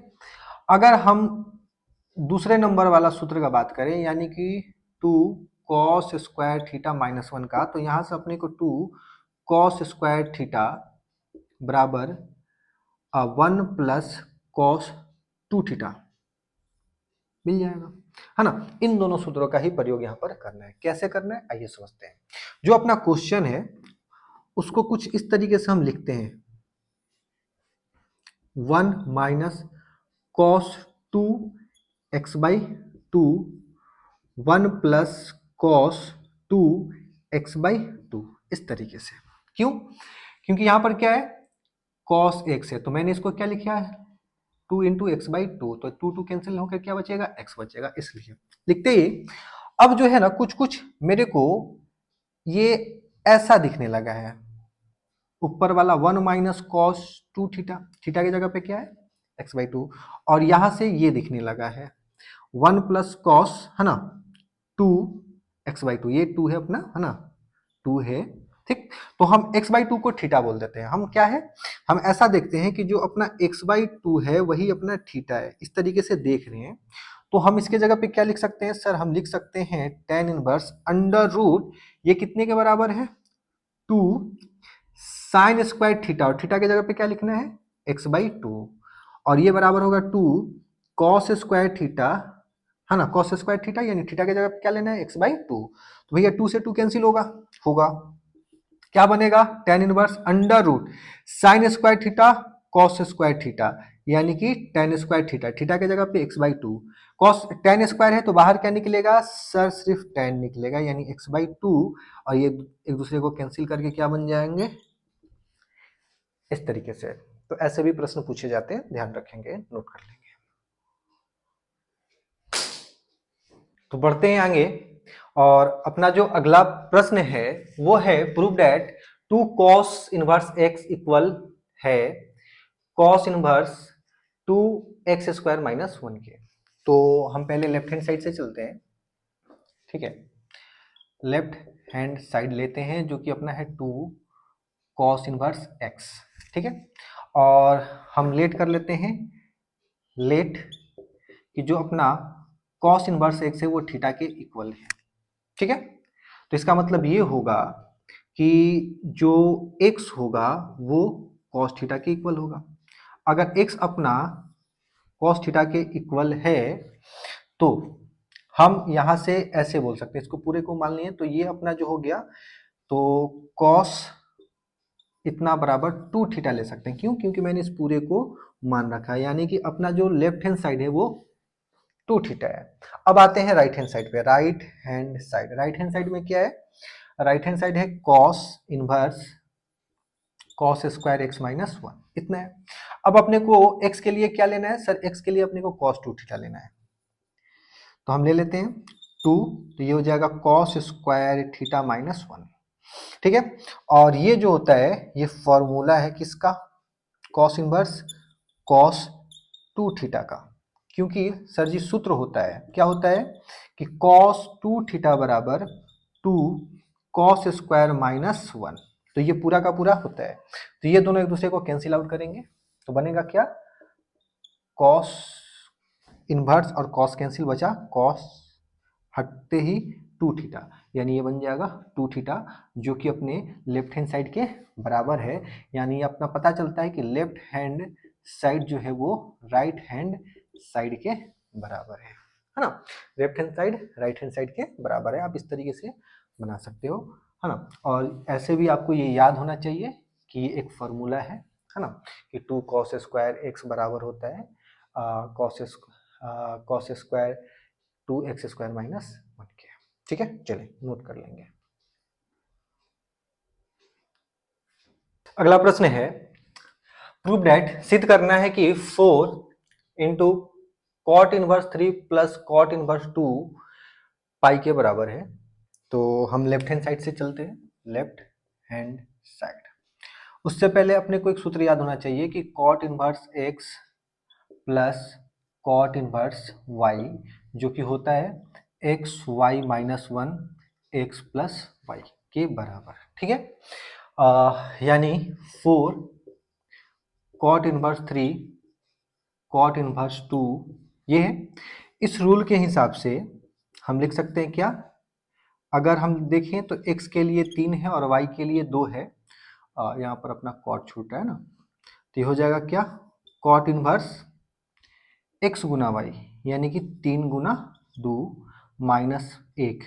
अगर हम दूसरे नंबर वाला सूत्र का बात करें यानी कि two cos square theta minus one का, तो यहां से अपने को टू कॉस स्क्वायर थीटा बराबर one plus cos two theta मिल जाएगा। है ना। इन दोनों सूत्रों का ही प्रयोग यहाँ पर करना है। कैसे करना है आइए समझते हैं। जो अपना क्वेश्चन है उसको कुछ इस तरीके से हम लिखते हैं, 1 minus cos 2x/2 1 plus cos 2x/2 इस तरीके से। क्यों? क्योंकि यहां पर क्या है, कॉस x है तो मैंने इसको क्या लिखा है 2 इंटू एक्स बाई टू, तो 2 कैंसिल होकर क्या बचेगा x बचेगा, इसलिए लिखते ही। अब जो है ना कुछ कुछ मेरे को ये ऐसा दिखने लगा है, ऊपर वाला 1 माइनस कॉस 2 थीटा, थीटा की जगह पे क्या है x/2, और यहां से ये दिखने लगा है 1 प्लस कॉस है ना 2x/2, ये 2 है अपना है ना 2 है, ठीक। तो हम x/2 को थीटा बोल देते हैं। हम क्या है, हम ऐसा देखते हैं कि जो अपना x/2 है वही अपना थीटा है, इस तरीके से देख रहे हैं। तो हम इसके जगह पे क्या लिख सकते हैं सर, हम लिख सकते हैं tan इनवर्स अंडर रूट, ये कितने के बराबर है 2 साइन स्क्वायर थीटा, और थीटा की जगह पे क्या लिखना है x/2, और ये बराबर होगा 2 कॉस स्क्वायर थीटा है ना, कॉस स्क्वायर थीटा, यानी थीटा की जगह पे क्या लेना है x/2। तो भैया 2 से 2 कैंसिल होगा क्या बनेगा tan inverse under root sine square theta cos square theta, यानी कि tan स्क्वायर थीटा, थीटा की जगह पे x/2, कॉस tan स्क्वायर है तो बाहर क्या निकलेगा सर, सिर्फ tan निकलेगा, यानी x/2, और ये एक दूसरे को कैंसिल करके क्या बन जाएंगे इस तरीके से। तो ऐसे भी प्रश्न पूछे जाते हैं, ध्यान रखेंगे, नोट कर लेंगे। तो बढ़ते हैं आगे, और अपना जो अगला प्रश्न है वो है prove that 2 cos inverse x equal है cos इनवर्स 2x² माइनस 1 के। तो हम पहले लेफ्ट हैंड साइड से चलते हैं, ठीक है। लेफ्ट हैंड साइड लेते हैं जो कि अपना है 2 cos इनवर्स x, ठीक है। और हम लेट कर लेते हैं, लेट कि जो अपना cos इनवर्स x है वो थीटा के इक्वल है, ठीक है। तो इसका मतलब ये होगा कि जो x होगा वो cos थीटा के इक्वल होगा। अगर x अपना cos थीटा के इक्वल है तो हम यहां से ऐसे बोल सकते हैं, इसको पूरे को मान लिए तो ये अपना जो हो गया, तो cos इतना बराबर 2 थीटा ले सकते हैं। क्यों? क्योंकि मैंने इस पूरे को मान रखा है, यानी कि अपना जो लेफ्ट हैंड साइड है वो 2 थीटा है। अब आते हैं राइट हैंड साइड पे। Right hand side, right hand side में क्या है, राइट हैंड साइड है cos inverse cos square x minus 1, इतना है। अब अपने को x के लिए क्या लेना है सर, x के लिए अपने को cos 2 थीटा लेना है, तो हम ले लेते हैं 2, तो ये हो जाएगा cos स्क्वायर थीटा माइनस 1, ठीक है। और ये जो होता है ये फॉर्मूला है किसका, cos इनवर्स cos 2 थीटा का। क्योंकि सर जी सूत्र होता है, क्या होता है कि cos 2 थीटा बराबर 2 cos स्क्वायर माइनस 1, तो ये पूरा का पूरा होता है। तो ये दोनों एक दूसरे को कैंसिल आउट करेंगे तो बनेगा क्या, cos इनवर्स और cos कैंसिल बचा, cos हटते ही 2 थीटा, यानी ये बन जाएगा 2 थीटा, जो कि अपने लेफ्ट हैंड साइड के बराबर है। यानी अपना पता चलता है कि लेफ्ट हैंड साइड जो है वो राइट हैंड साइड के बराबर है ना। Left hand side right hand side के बराबर है, आप इस तरीके से बना सकते हो, है ना। और ऐसे भी आपको ये याद होना चाहिए कि ये एक फॉर्मूला है ना, कि 2 cos स्क्वायर x बराबर होता है cos square 2x square minus 1 के, ठीक है। चलिए नोट कर लेंगे। अगला प्रश्न है प्रूव दैट, सिद्ध करना है कि 4 into cot inverse 3 plus cot inverse 2 pi के बराबर है। तो हम लेफ्ट हैंड साइड से चलते हैं, लेफ्ट हैंड साइड। उससे पहले अपने को एक सूत्र याद होना चाहिए कि cot inverse x plus cot inverse y, जो कि होता है x y minus 1 x plus y के बराबर, ठीक है। यानी 4 कॉट इनवर्स 3 कॉट इनवर्स 2 ये है। इस रूल के हिसाब से हम लिख सकते हैं क्या, अगर हम देखें तो x के लिए 3 है और y के लिए 2 है, यहाँ पर अपना कॉट छूट रहा है ना, तो ये हो जाएगा क्या, कॉट इनवर्स x गुना y, यानी कि 3 गुना 2 माइनस 1,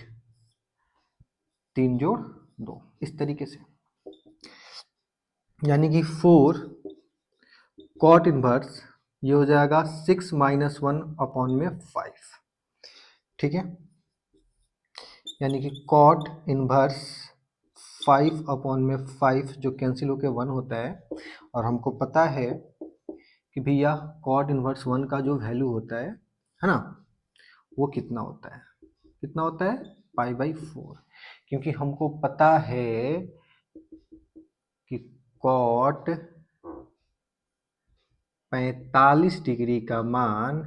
3 जोड़ 2, इस तरीके से, यानी कि 4 कॉट इनवर्स ये हो जाएगा 6 माइनस 1 अपॉन में 5, ठीक है, यानी कि कॉट इनवर्स 5 अपॉन में 5 जो कैंसिल होके 1 होता है, और हमको पता है कि भैया कॉट इनवर्स 1 का जो वैल्यू होता है ना, वो कितना होता है, कितना होता है, पाई बाई 4, क्योंकि हमको पता है कि कॉट 45 डिग्री का मान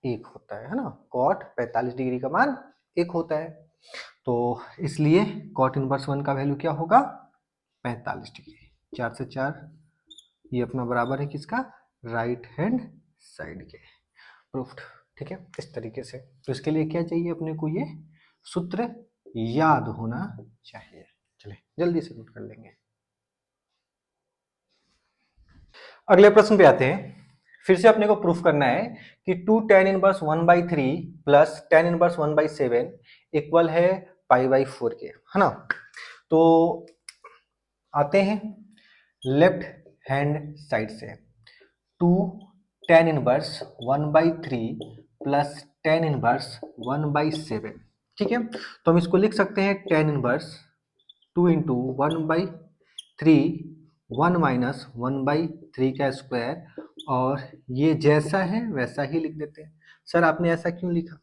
1 होता है ना, कॉट 45 डिग्री का मान 1 होता है, तो इसलिए कॉट इनवर्स 1 का वैल्यू क्या होगा, 45 डिग्री। 4 से 4 ये अपना बराबर है किसका, राइट हैंड साइड के, प्रूफ्ड, ठीक है, इस तरीके से। तो इसके लिए क्या चाहिए अपने को, ये सूत्र याद होना चाहिए। चलिए जल्दी से नोट कर लेंगे। अगले प्रश्न पे आते हैं। फिर से अपने को प्रूफ करना है कि 2 tan inverse 1/3 plus tan inverse 1/7 equal है पाई बाई 4 के, है ना। तो आते हैं लेफ्ट हैंड साइड से, 2 tan inverse 1/3 plus tan inverse 1/7, ठीक है। तो हम इसको लिख सकते हैं tan इनवर्स 2 इंटू 1/3 1 माइनस 1/3 का स्क्वायर, और ये जैसा है वैसा ही लिख देते हैं। सर आपने ऐसा क्यों लिखा,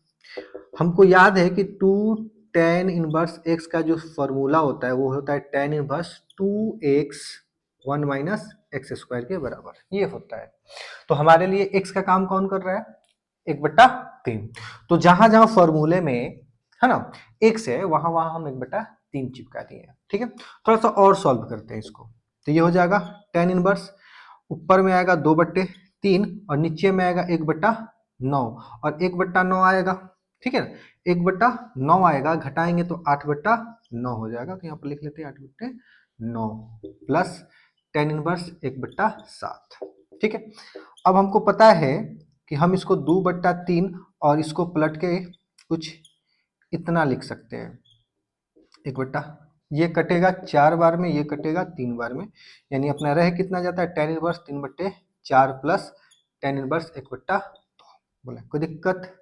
हमको याद है कि 2 tan इनवर्स x का जो फॉर्मूला होता है वो होता है tan inverse 2x 1 minus x square के बराबर, ये होता है। तो हमारे लिए x का काम कौन कर रहा है, 1/3। तो जहां जहां फॉर्मूले में है ना x है, वहां वहां हम 1/3 चिपका दिए हैं, ठीक है। थोड़ा सा और सॉल्व करते हैं इसको, तो ये हो जाएगा tan इनवर्स, ऊपर में आएगा 2/3 और नीचे में आएगा 1/9, और 1/9 आएगा, ठीक है ना, 1/9 आएगा, घटाएंगे तो 8/9 हो जाएगा, तो यहाँ पर लिख लेते हैं 8/9 प्लस tan इनवर्स 1/7, ठीक है। अब हमको पता है कि हम इसको 2/3 और इसको पलट के कुछ इतना लिख सकते हैं, 1/, ये कटेगा 4 बार में, ये कटेगा 3 बार में, यानी अपना रह कितना जाता है, tan inverse 3/4 plus tan inverse 1/2। बोले कोई दिक्कत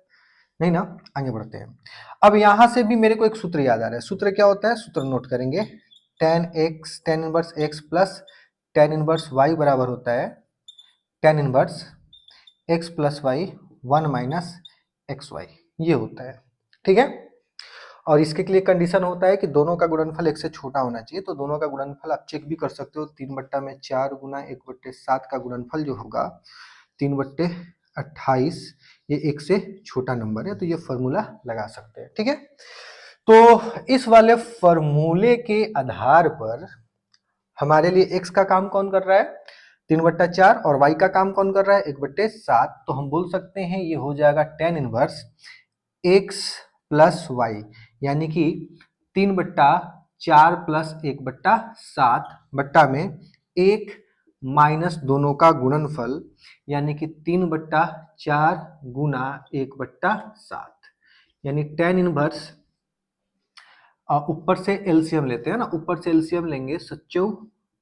नहीं ना, आगे बढ़ते हैं। अब यहां से भी मेरे को एक सूत्र याद आ रहा है, सूत्र क्या होता है, सूत्र नोट करेंगे, tan inverse x plus tan inverse y बराबर होता है tan inverse x plus y 1 minus x y, ये होता है, ठीक है। और इसके लिए कंडीशन होता है कि दोनों का गुणनफल 1 से छोटा होना चाहिए, तो दोनों का गुणनफल आप चेक भी कर सकते हो, 3/4 गुना 1/7 का गुणनफल जो होगा 3/28, ये 1 से छोटा नंबर है, तो ये फॉर्मूला लगा सकते हैं, ठीक है। तो इस वाले फॉर्मूले के आधार पर हमारे लिए x का काम कौन कर रहा है, 3/4, और y का काम कौन कर रहा है, 1/7, तो हम बोल सकते हैं ये हो जाएगा tan inverse x plus y, यानी कि 3/4 प्लस 1/7 बट्टा में 1 माइनस दोनों का गुणनफल, यानी कि 3/4 गुना 1/7, यानी tan इनवर्स, ऊपर से एलसीएम लेते हैं ना, ऊपर से एलसीएम लेंगे 7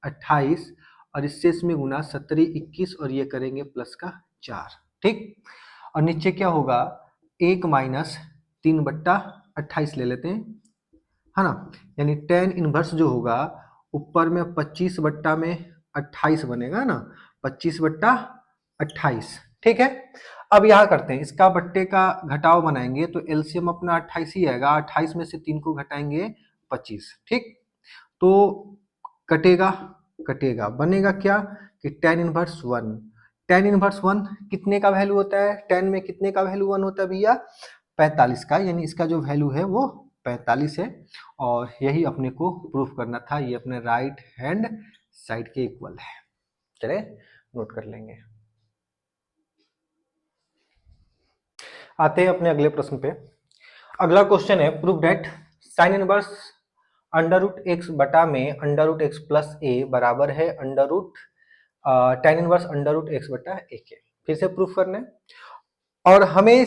28, और इससे इसमें गुना 17 21, और ये करेंगे प्लस का 4, ठीक। और नीचे क्या होगा, 1 माइनस 3/28 ले लेते हैं, है ना, यानी tan इनवर्स जो होगा ऊपर में 25/28 बनेगा ना, 25/28, ठीक है। अब यहाँ करते हैं, इसका बट्टे का घटाव बनाएंगे तो एलसीएम अपना 28 ही आएगा, 28 में से 3 को घटाएंगे 25, ठीक। तो कटेगा कटेगा, बनेगा क्या कि tan इनवर्स 1, tan इनवर्स 1 कितने का वैल्यू होता है, tan में कितने का वैल्यू 1 होता है भैया, 45 का, यानी इसका जो वैल्यू है वो 45 है, और यही अपने को प्रूफ करना था, ये अपने राइट हैंड साइड के इक्वल है। चले नोट कर लेंगे। आते हैं अपने अगले प्रश्न पे। अगला क्वेश्चन है, prove that sine inverse under root x बटा में under root x plus a बराबर है under root tan inverse under root x बटा ए के। फिर से प्रूफ करना है, और हमें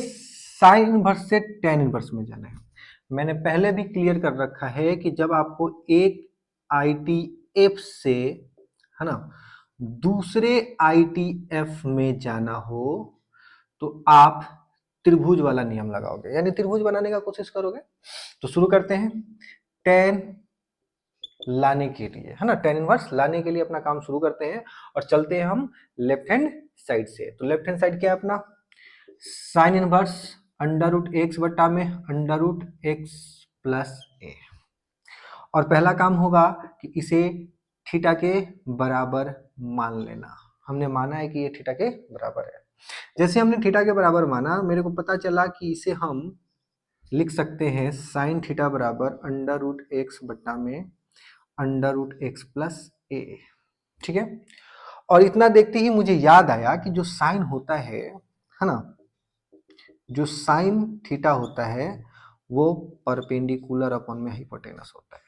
साइन इनवर्स से टेन इनवर्स में जाना है। मैंने पहले भी क्लियर कर रखा है कि जब आपको एक आईटीएफ से, है ना, दूसरे आईटीएफ में जाना हो तो आप त्रिभुज वाला नियम लगाओगे, यानी त्रिभुज बनाने का कोशिश करोगे। तो शुरू करते हैं। टेन लाने के लिए, है ना, टेन इनवर्स लाने के लिए अपना काम शुरू करते हैं और चलते हैं हम लेफ्ट हैंड साइड से। तो लेफ्ट हैंड साइड क्या है अपना, sine inverse under root x बट्टा में under root x plus a. और पहला काम होगा कि इसे थीटा के बराबर मान लेना। हमने माना है कि ये थीटा के बराबर है। जैसे हमने थीटा के बराबर माना, मेरे को पता चला कि इसे हम लिख सकते हैं साइन थीटा बराबर अंडर रूट एक्स बट्टा में अंडर रूट एक्स प्लस ए। ठीक है। और इतना देखते ही मुझे याद आया कि जो साइन होता है ना, जो साइन थीटा होता है वो परपेंडिकुलर अपॉन में हाइपोटेनस होता है।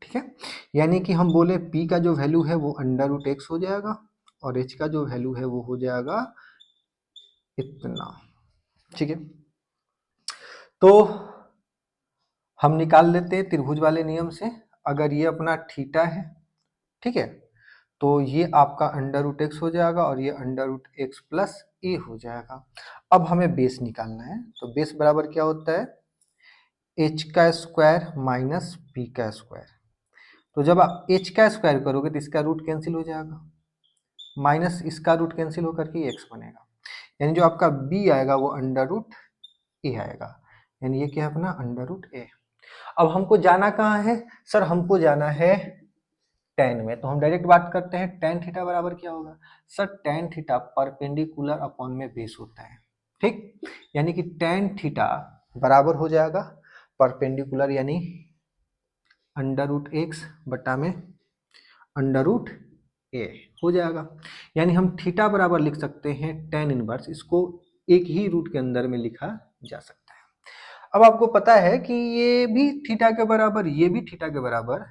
ठीक है। यानी कि हम बोले P का जो वैल्यू है वो अंडर रूट एक्स हो जाएगा और H का जो वैल्यू है वो हो जाएगा इतना। ठीक है। तो हम निकाल लेते हैं त्रिभुज वाले नियम से। अगर ये अपना थीटा है, ठीक है, तो ये आपका अंडर रूट एक्स हो जाएगा और ये अंडर रूट एक्स प्लस ए हो जाएगा। अब हमें बेस निकालना है। तो बेस बराबर क्या होता है, एच का स्क्वायर माइनस पी का स्क्वायर। तो जब आप एच का स्क्वायर करोगे तो इसका रूट कैंसिल हो जाएगा, माइनस इसका रूट कैंसिल होकर के एक्स बनेगा। यानी जो आपका बी आएगा वो अंडर रूट ए आएगा। यानी ये क्या है अपना अंडर रूट ए। अब हमको जाना कहाँ है सर, हमको जाना है टेन में। तो हम डायरेक्ट बात करते हैं, टेन थीटा बराबर क्या होगा sir, tan theta perpendicular upon में बेस होता है। ठीक, यानी कि टेन थीटा बराबर हो जाएगा परपेंडिकुलर यानी अंडर रूट एक्स बटा में अंडर रूट ए हो जाएगा। यानी हम थीटा बराबर लिख सकते हैं टेन इनवर्स, इसको एक ही रूट के अंदर में लिखा जा सकता है। अब आपको पता है कि ये भी थीटा के बराबर, ये भी थीटा के बराबर,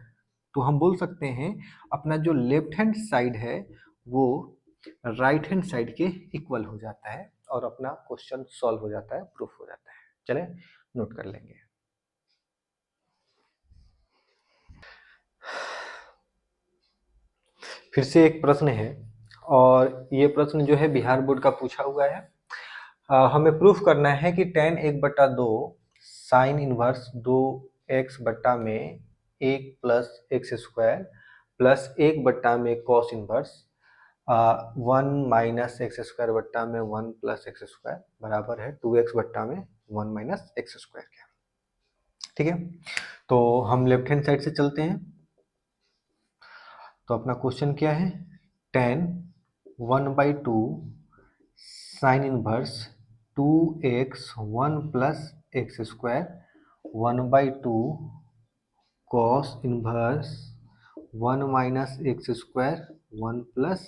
तो हम बोल सकते हैं अपना जो लेफ्ट हैंड साइड है वो राइट हैंड साइड के इक्वल हो जाता है और अपना क्वेश्चन सॉल्व हो जाता है, प्रूफ हो जाता है। चले नोट कर लेंगे। फिर से एक प्रश्न है और ये प्रश्न जो है बिहार बोर्ड का पूछा हुआ है। हमें प्रूफ करना है कि टेन एक बट्टा दो साइन इनवर्स दो एक्स बट्टा में एक प्लस एक्स स्क्वायर प्लस एक बट्टा में cos inverse one minus x square बट्टा में वन प्लस एक्स स्क्वायर बराबर है टू एक्स बट्टा में वन माइनस एक्स स्क्वायर के। ठीक है। तो हम लेफ्ट हैंड साइड से चलते हैं। तो अपना क्वेश्चन क्या है, ten one by two sine inverse two x one plus x square one by two cos inverse one minus x square one plus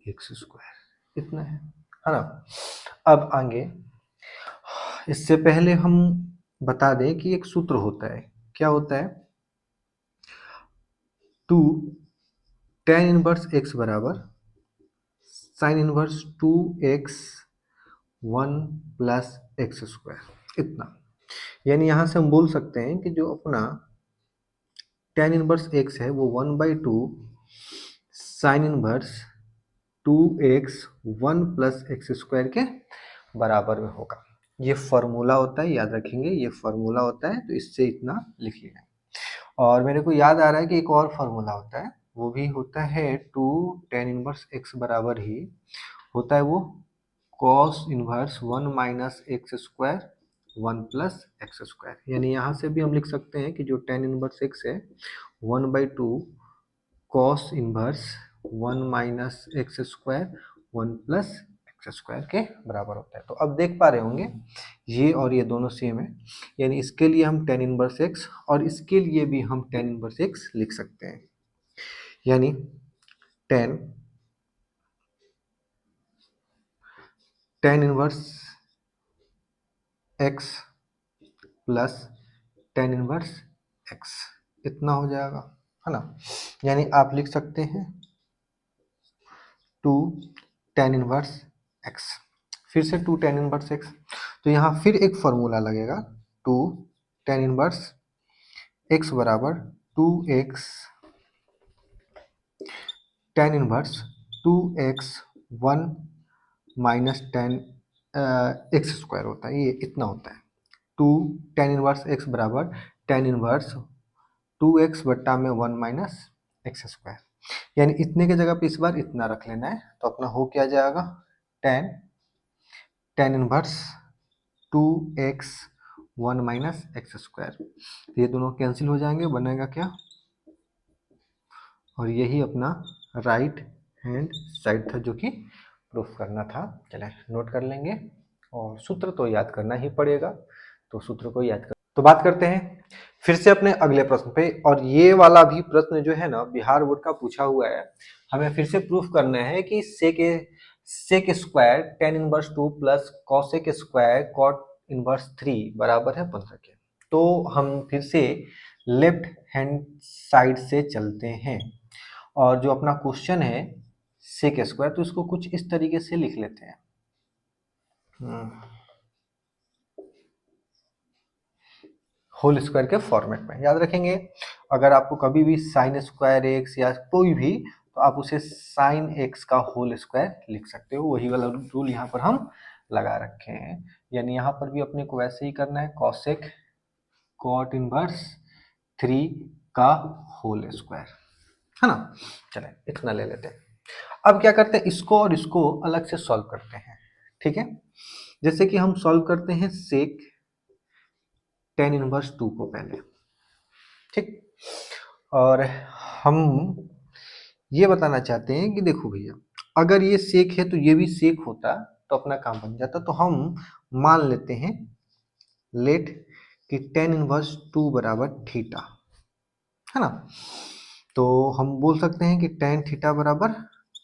x square, इतना है ना। अब आगे, इससे पहले हम बता दें कि एक सूत्र होता है। क्या होता है, टू टेन इनवर्स एक्स बराबर sine inverse two x one plus x square, इतना। यानी यहां से हम बोल सकते हैं कि जो अपना टेन इनवर्स एक्स है वो one by two sine inverse two x one plus x square के बराबर में होगा। ये फॉर्मूला होता है, याद रखेंगे ये फॉर्मूला होता है, तो इससे इतना लिखिएगा। और मेरे को याद आ रहा है कि एक और फॉर्मूला होता है, वो भी होता है टू टेन इनवर्स एक्स बराबर ही होता है वो cos inverse one minus x square one plus x square. यानी यहाँ से भी हम लिख सकते हैं कि जो टेन इनवर्स एक्स है one by two cos inverse one minus x square one plus x square के बराबर होता है। तो अब देख पा रहे होंगे ये और ये दोनों सेम है, यानी इसके लिए हम टेन इनवर्स एक्स और इसके लिए भी हम टेन इनवर्स एक्स लिख सकते हैं। यानी ten tan inverse x plus tan inverse x, इतना हो जाएगा, है ना। यानी आप लिख सकते हैं टू टेन इनवर्स एक्स। फिर से 2 tan इनवर्स x, तो यहाँ फिर एक फॉर्मूला लगेगा 2 tan इनवर्स x बराबर 2x tan inverse 2x 1 minus ten x square होता है, ये इतना होता है। 2 tan इनवर्स x बराबर tan इनवर्स 2x बट्टा में 1 माइनस एक्स स्क्वायर, यानी इतने के जगह पे इस बार इतना रख लेना है, तो अपना हो क्या जाएगा tan inverse 2x 1 minus x square, ये दोनों कैंसिल हो जाएंगे, बनेगा क्या, और यही अपना राइट हैंड साइड था जो कि प्रूफ करना था। चले नोट कर लेंगे, और सूत्र तो याद करना ही पड़ेगा, तो सूत्र को याद कर। तो बात करते हैं फिर से अपने अगले प्रश्न पे, और ये वाला भी प्रश्न जो है ना बिहार बोर्ड का पूछा हुआ है। हमें फिर से प्रूफ करना है कि sec square tan inverse 2 plus cosec square cot inverse 3 बराबर है 15 के। तो हम फिर से लेफ्ट हैंड साइड से चलते हैं, और जो अपना क्वेश्चन है सेक स्क्वायर, तो इसको कुछ इस तरीके से लिख लेते हैं। होल स्क्वायर के फॉर्मेट में याद रखेंगे। अगर आपको कभी भी साइन स्क्वायर एक्स या कोई भी, तो आप उसे साइन एक्स का होल स्क्वायर लिख सकते हो, वही वाला रूल यहाँ पर हम लगा रखे हैं। यानी यहाँ पर भी अपने को वैसे ही करना है, कॉसेक कॉट इनवर्स 3 का होल स्क्वायर, है ना। चले इतना ले लेते हैं। अब क्या करते हैं, इसको और इसको अलग से सॉल्व करते हैं, ठीक है। जैसे कि हम सॉल्व करते हैं सेक टेन इनवर्स 2 को पहले, ठीक। और हम ये बताना चाहते हैं कि देखो भैया, अगर ये सेक है तो ये भी सेक होता, तो अपना काम बन जाता। तो हम मान लेते हैं लेट कि टेन इनवर्स 2 बराबर थीटा, है ना। तो हम बोल सकते हैं कि टेन थीटा बराबर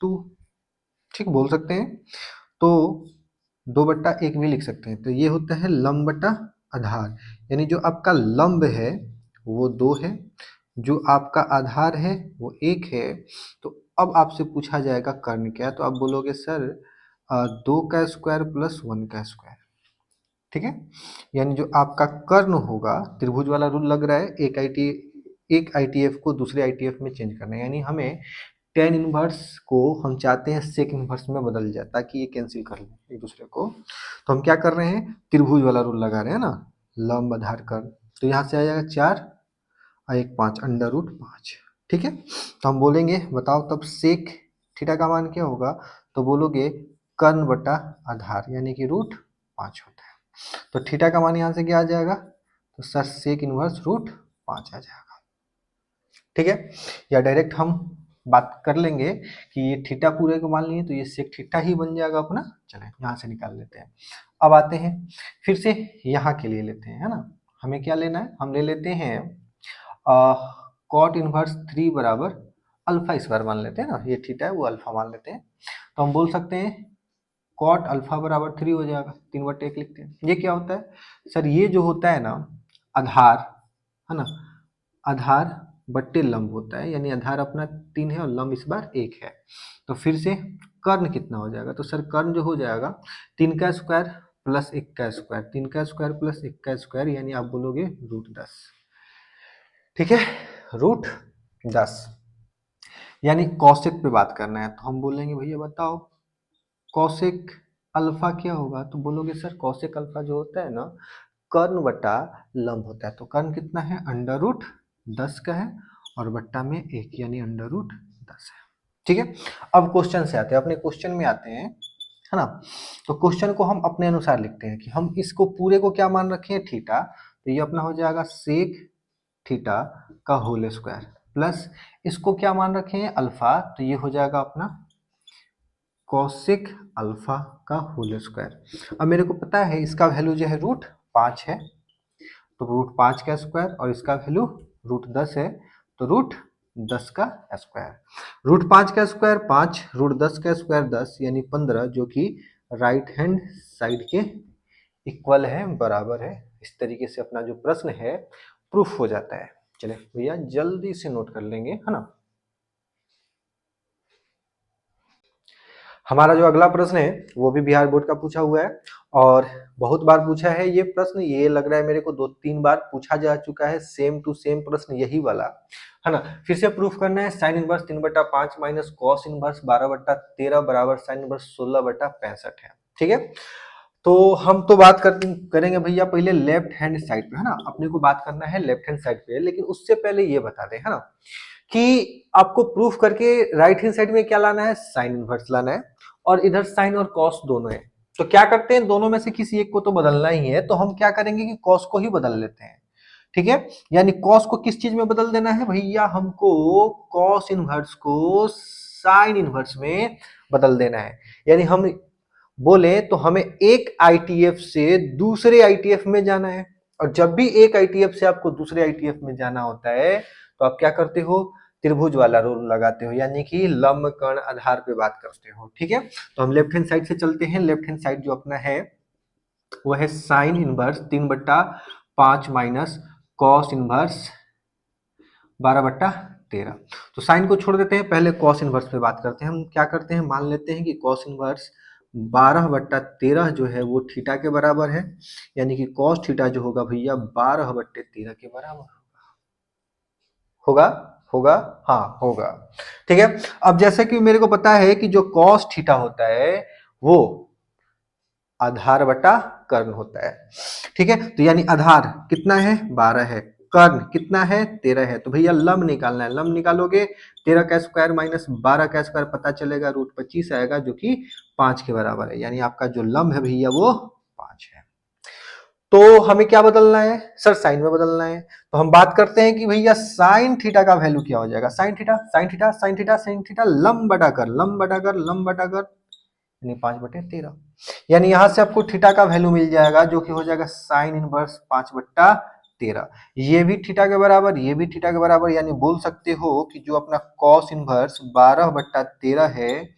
2, ठीक बोल सकते हैं। तो 2/1 भी लिख सकते हैं, तो ये होता है लंब बटा आधार, यानी जो आपका लंब है वो 2 है, जो आपका आधार है वो 1 है। तो अब आपसे पूछा जाएगा कर्ण क्या है, तो आप बोलोगे सर 2 का स्क्वायर प्लस 1 का स्क्वायर, ठीक है। यानी जो आपका कर्ण होगा, त्रिभुज वाला रूल लग रहा है, एक आईटीएफ को दूसरे आईटीएफ में चेंज करना है, यानी हमें टेन इनवर्स को हम चाहते हैं सेक इनवर्स में बदल जाए, ताकि ये कैंसिल कर लें एक दूसरे को। तो हम क्या कर रहे हैं, त्रिभुज वाला रूल लगा रहे हैं ना, लंब आधार कर्ण। तो यहाँ से आ जाएगा 4 और 1 5 अंडर रूट 5, ठीक है। तो हम बोलेंगे बताओ तब सेक थीटा का मान क्या होगा, तो बोलोगे कर्ण बटा आधार, यानी कि रूट 5 होता है। तो थीटा का मान यहाँ से क्या आ जाएगा, तो सर सेक इनवर्स रूट 5 आ जाएगा, ठीक है। या डायरेक्ट हम बात कर लेंगे कि ये थीटा पूरे को मान लिए, तो ये सेक थीटा ही बन जाएगा अपना। चलें यहाँ से निकाल लेते हैं। अब आते हैं फिर से यहाँ के लिए लेते हैं, है ना। हमें क्या लेना है, हम ले लेते हैं कॉट इनवर्स 3 बराबर अल्फा स्क्वायर मान लेते हैं ना, ये थीटा है वो अल्फा मान लेते हैं। तो हम बोल सकते हैं कॉट अल्फा बराबर 3 हो जाएगा, 3/1 लिखते हैं। ये क्या होता है सर, ये जो होता है ना आधार, है ना, आधार बट्टे लंब होता है, यानी आधार अपना 3 है और लंब इस बार 1 है। तो फिर से कर्ण कितना हो जाएगा, तो सर कर्ण जो हो जाएगा 3 का स्क्वायर प्लस 1 का स्क्वायर, 3 का स्क्वायर प्लस 1 का स्क्वायर, यानी आप बोलोगे रूट 10, ठीक है, रूट 10। यानी कौशिक पे बात करना है, तो हम बोलेंगे भैया बताओ कौशिक अल्फा क्या होगा, तो बोलोगे सर कौशिक अल्फा जो होता है ना कर्ण बटा लंब होता है। तो कर्ण कितना है, अंडर रूट 10 का है, और बट्टा में 1 यानी अंडर रूट 10 है, ठीक है। अब क्वेश्चन से आते हैं, अपने क्वेश्चन में आते हैं, है ना। तो क्वेश्चन को हम अपने अनुसार लिखते हैं कि हम इसको पूरे को क्या मान रखे हैं, थीटा। तो ये अपना हो जाएगा सेक थीटा का होल स्क्वायर, प्लस इसको क्या मान रखे हैं अल्फा, तो ये हो जाएगा अपना कॉसेक अल्फा का होल स्क्वायर। अब मेरे को पता है इसका वैल्यू जो है रूट 5 है, तो रूट 5 का स्क्वायर, और इसका वैल्यू रूट 10 है, तो रूट 10 का स्क्वायर। रूट 5 का स्क्वायर 5, रूट 10 का स्क्वायर 10, यानी 15, जो कि राइट हैंड साइड के इक्वल है, बराबर है। इस तरीके से अपना जो प्रश्न है प्रूफ हो जाता है। चले भैया जल्दी से नोट कर लेंगे, है ना। हमारा जो अगला प्रश्न है वो भी बिहार बोर्ड का पूछा हुआ है और बहुत बार पूछा है ये प्रश्न। ये लग रहा है मेरे को 2-3 बार पूछा जा चुका है, सेम टू सेम प्रश्न यही वाला, है ना। फिर से प्रूफ करना है। Sine inverse 3/5 minus cos inverse 12/13 बराबर साइन इनवर्स 16/65 है। ठीक है, तो हम तो बात करेंगे भैया पहले लेफ्ट हैंड साइड पे, है ना। अपने को बात करना है लेफ्ट हैंड साइड पे, लेकिन उससे पहले ये बता दें, है ना, कि आपको प्रूफ करके राइट हैंड साइड में क्या लाना है, साइन इनवर्स लाना है, और इधर साइन और कॉस दोनों है। तो क्या करते हैं, दोनों में से किसी एक को तो बदलना ही है, तो हम क्या करेंगे कि कॉस को ही बदल लेते हैं। ठीक है, यानी कॉस को किस चीज में बदल देना है भैया, हमको कॉस इनवर्स को साइन इनवर्स में बदल देना है। यानी हम बोले तो हमें एक आईटीएफ से दूसरे आईटीएफ में जाना है, और जब भी एक आईटीएफ से आपको दूसरे आईटीएफ में जाना होता है तो आप क्या करते हो, त्रिभुज वाला रूल लगाते हो, यानी कि लंब कर्ण आधार पे बात करते हो। ठीक है, तो हम लेफ्ट हैंड साइड से चलते हैं। लेफ्ट हैंड साइड जो अपना है वो है sine inverse 3/5 minus cos inverse 12/13। तो साइन को छोड़ देते हैं, पहले कॉस इनवर्स पे बात करते हैं। हम क्या करते हैं, मान लेते हैं कि कॉस इनवर्स 12/13 जो है वो थीटा के बराबर है, यानी कि कॉस थीटा जो होगा भैया 12/13 के बराबर होगा। होगा, हाँ होगा। ठीक है, अब जैसे कि मेरे को पता है कि जो कॉस थीटा होता है वो आधार बटा कर्ण होता है। ठीक है, तो यानी आधार कितना है, 12 है, कर्ण कितना है, 13 है। तो भैया लंब निकालना है, लंब निकालोगे 13 का स्क्वायर माइनस 12 का स्क्वायर पता चलेगा, √25 आएगा, जो कि 5 के बराबर है। यानी आपका जो लंब है भैया वो 5 है। तो हमें क्या बदलना है सर, साइन में बदलना है। तो हम बात करते हैं कि भैया साइन थीटा का वैल्यू क्या हो जाएगा, sine theta sine theta sine theta sine theta लंब बटाकर लंब बटाकर लंब बटाकर, यानी 5/13। यानी यहां से आपको थीटा का वैल्यू मिल जाएगा, जो कि हो जाएगा साइन इनवर्स 5/13। ये भी थीटा के बराबर, ये भी थीटा के बराबर, यानी बोल सकते हो कि जो अपना कॉस इनवर्स 12/13 है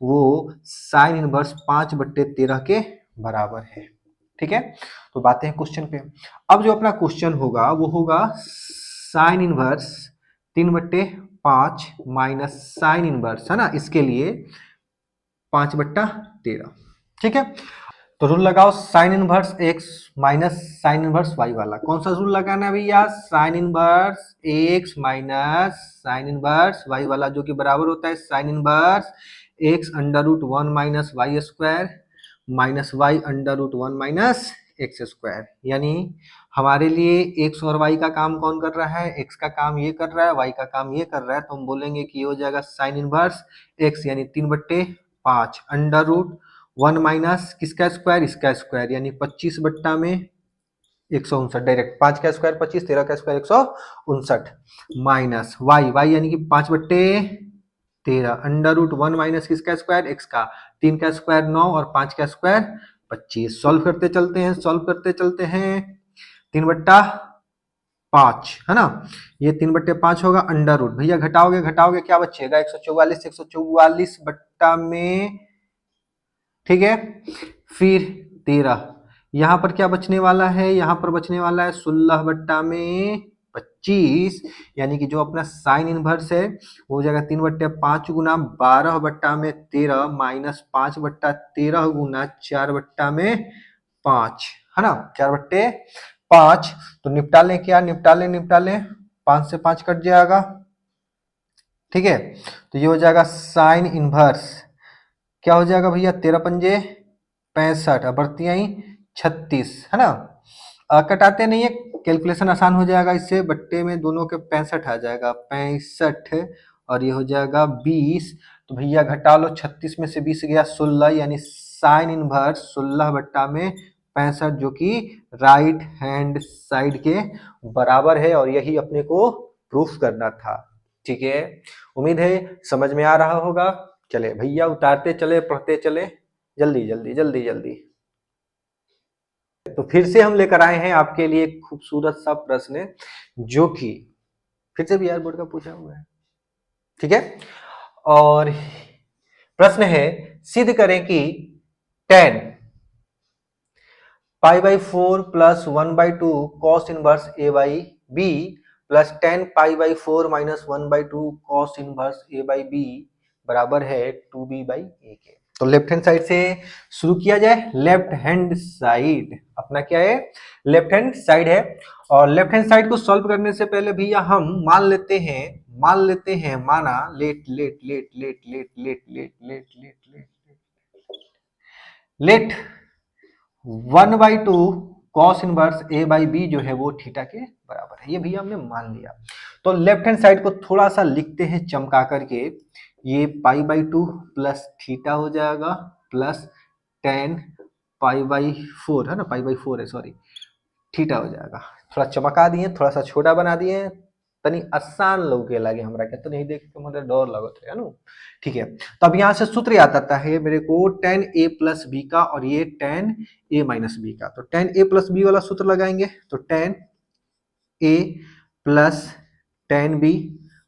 वो साइन इनवर्स 5/13 के बराबर है। ठीक है, तो बातें हैं क्वेश्चन पे। अब जो अपना क्वेश्चन होगा वो होगा sine inverse 3/5 minus sine inverse, है ना, इसके लिए 5/13। ठीक है, तो रूल लगाओ sine inverse x minus sine inverse y वाला। कौन सा रूल लगाना है भैया, sine inverse x minus sine inverse y वाला, जो कि बराबर होता है sine inverse x √1 minus y square minus y √1 minus x square. यानी हमारे लिए एक्स और वाई का काम कौन कर रहा है, एक्स का काम ये कर रहा है, वाई का काम ये कर रहा है, तो हम बोलेंगे कि ये हो जाएगा साइन इनवर्स एक्स यानी 3/5 √1 माइनस किसका स्क्वायर, इसका स्क्वायर, यानी 25 में 159, डायरेक्ट 5 का स्क्वायर 25, 13 का स्क्वायर 159 माइनस वाई, वाई यानी कि 5/13 √1 माइनस किसका स्क्वायर, एक्स का, 3 का स्क्वायर 9 और 5 का स्क्वायर 25। सॉल्व करते चलते हैं, सॉल्व करते चलते हैं। 3/5 है ना, ये 3/5 होगा, अंडर रूट भैया घटाओगे घटाओगे क्या बचेगा, 144, 144 बट्टा में, ठीक है, फिर 13, यहां पर क्या बचने वाला है, यहां पर बचने वाला है 16 बट्टा में 25, यानी कि जो अपना साइन इनवर्स है वो हो जाएगा 3/5 गुना 12 बट्टा में 13 माइनस 5/13 गुना 4 बट्टा में 5, है ना, 4/5। तो निपटा लें, क्या निपटा लें, निपटा लें, 5 से 5 कट जाएगा। ठीक है, तो ये हो जाएगा साइन इनवर्स, क्या हो जाएगा भैया, 13×5 = 65, अब बढ़ती आई 36, है ना। कटाते नहीं है, कैलकुलेशन आसान हो जाएगा इससे, बट्टे में दोनों के 65 आ जाएगा, 65, और ये हो जाएगा 20। तो भैया घटा लो, 36 में से 20 गया 16, यानी साइन इनवर्स 16 बट्टा में 65, जो कि राइट हैंड साइड के बराबर है, और यही अपने को प्रूफ करना था। ठीक है, उम्मीद है समझ में आ रहा होगा। चले भैया उतारते चले, पढ़ते चले, जल्दी जल्दी जल्दी जल्दी। तो फिर से हम लेकर आए हैं आपके लिए एक खूबसूरत सा प्रश्न, जो कि फिर से बिहार बोर्ड का पूछा हुआ है। ठीक है, और प्रश्न है, सिद्ध करें कि tan π/4 plus 1/2 cos inverse a/b plus tan π/4 minus 1/2 cos inverse a/b बराबर है 2b/a के। तो लेफ्ट हैंड साइड से शुरू किया जाए। लेफ्ट हैंड साइड अपना क्या है, लेफ्ट हैंड साइड है। और लेफ्ट हैंड साइड को सॉल्व करने से पहले भैया हम माना let let let let let let let let let let let 1/2 cos inverse a by b जो है वो थीटा के बराबर है, ये भैया हमने मान लिया। तो लेफ्ट हैंड साइड को थोड़ा सा लिखते हैं चमका करके, ये π/2 प्लस थीटा हो जाएगा प्लस tan π/4 है ना, π/4 है सॉरी, थीटा हो जाएगा। थोड़ा चमका दिए, थोड़ा सा छोटा बना दिए, तनी आसान लगे लगे हमरा के, तो नहीं देख के मुझे डर लगत है ना। ठीक है, तो अब यहाँ से सूत्र याद आता है मेरे को tan a प्लस बी का और ये tan a माइनस बी का। तो tan a प्लस बी वाला सूत्र लगाएंगे, तो tan a plus tan b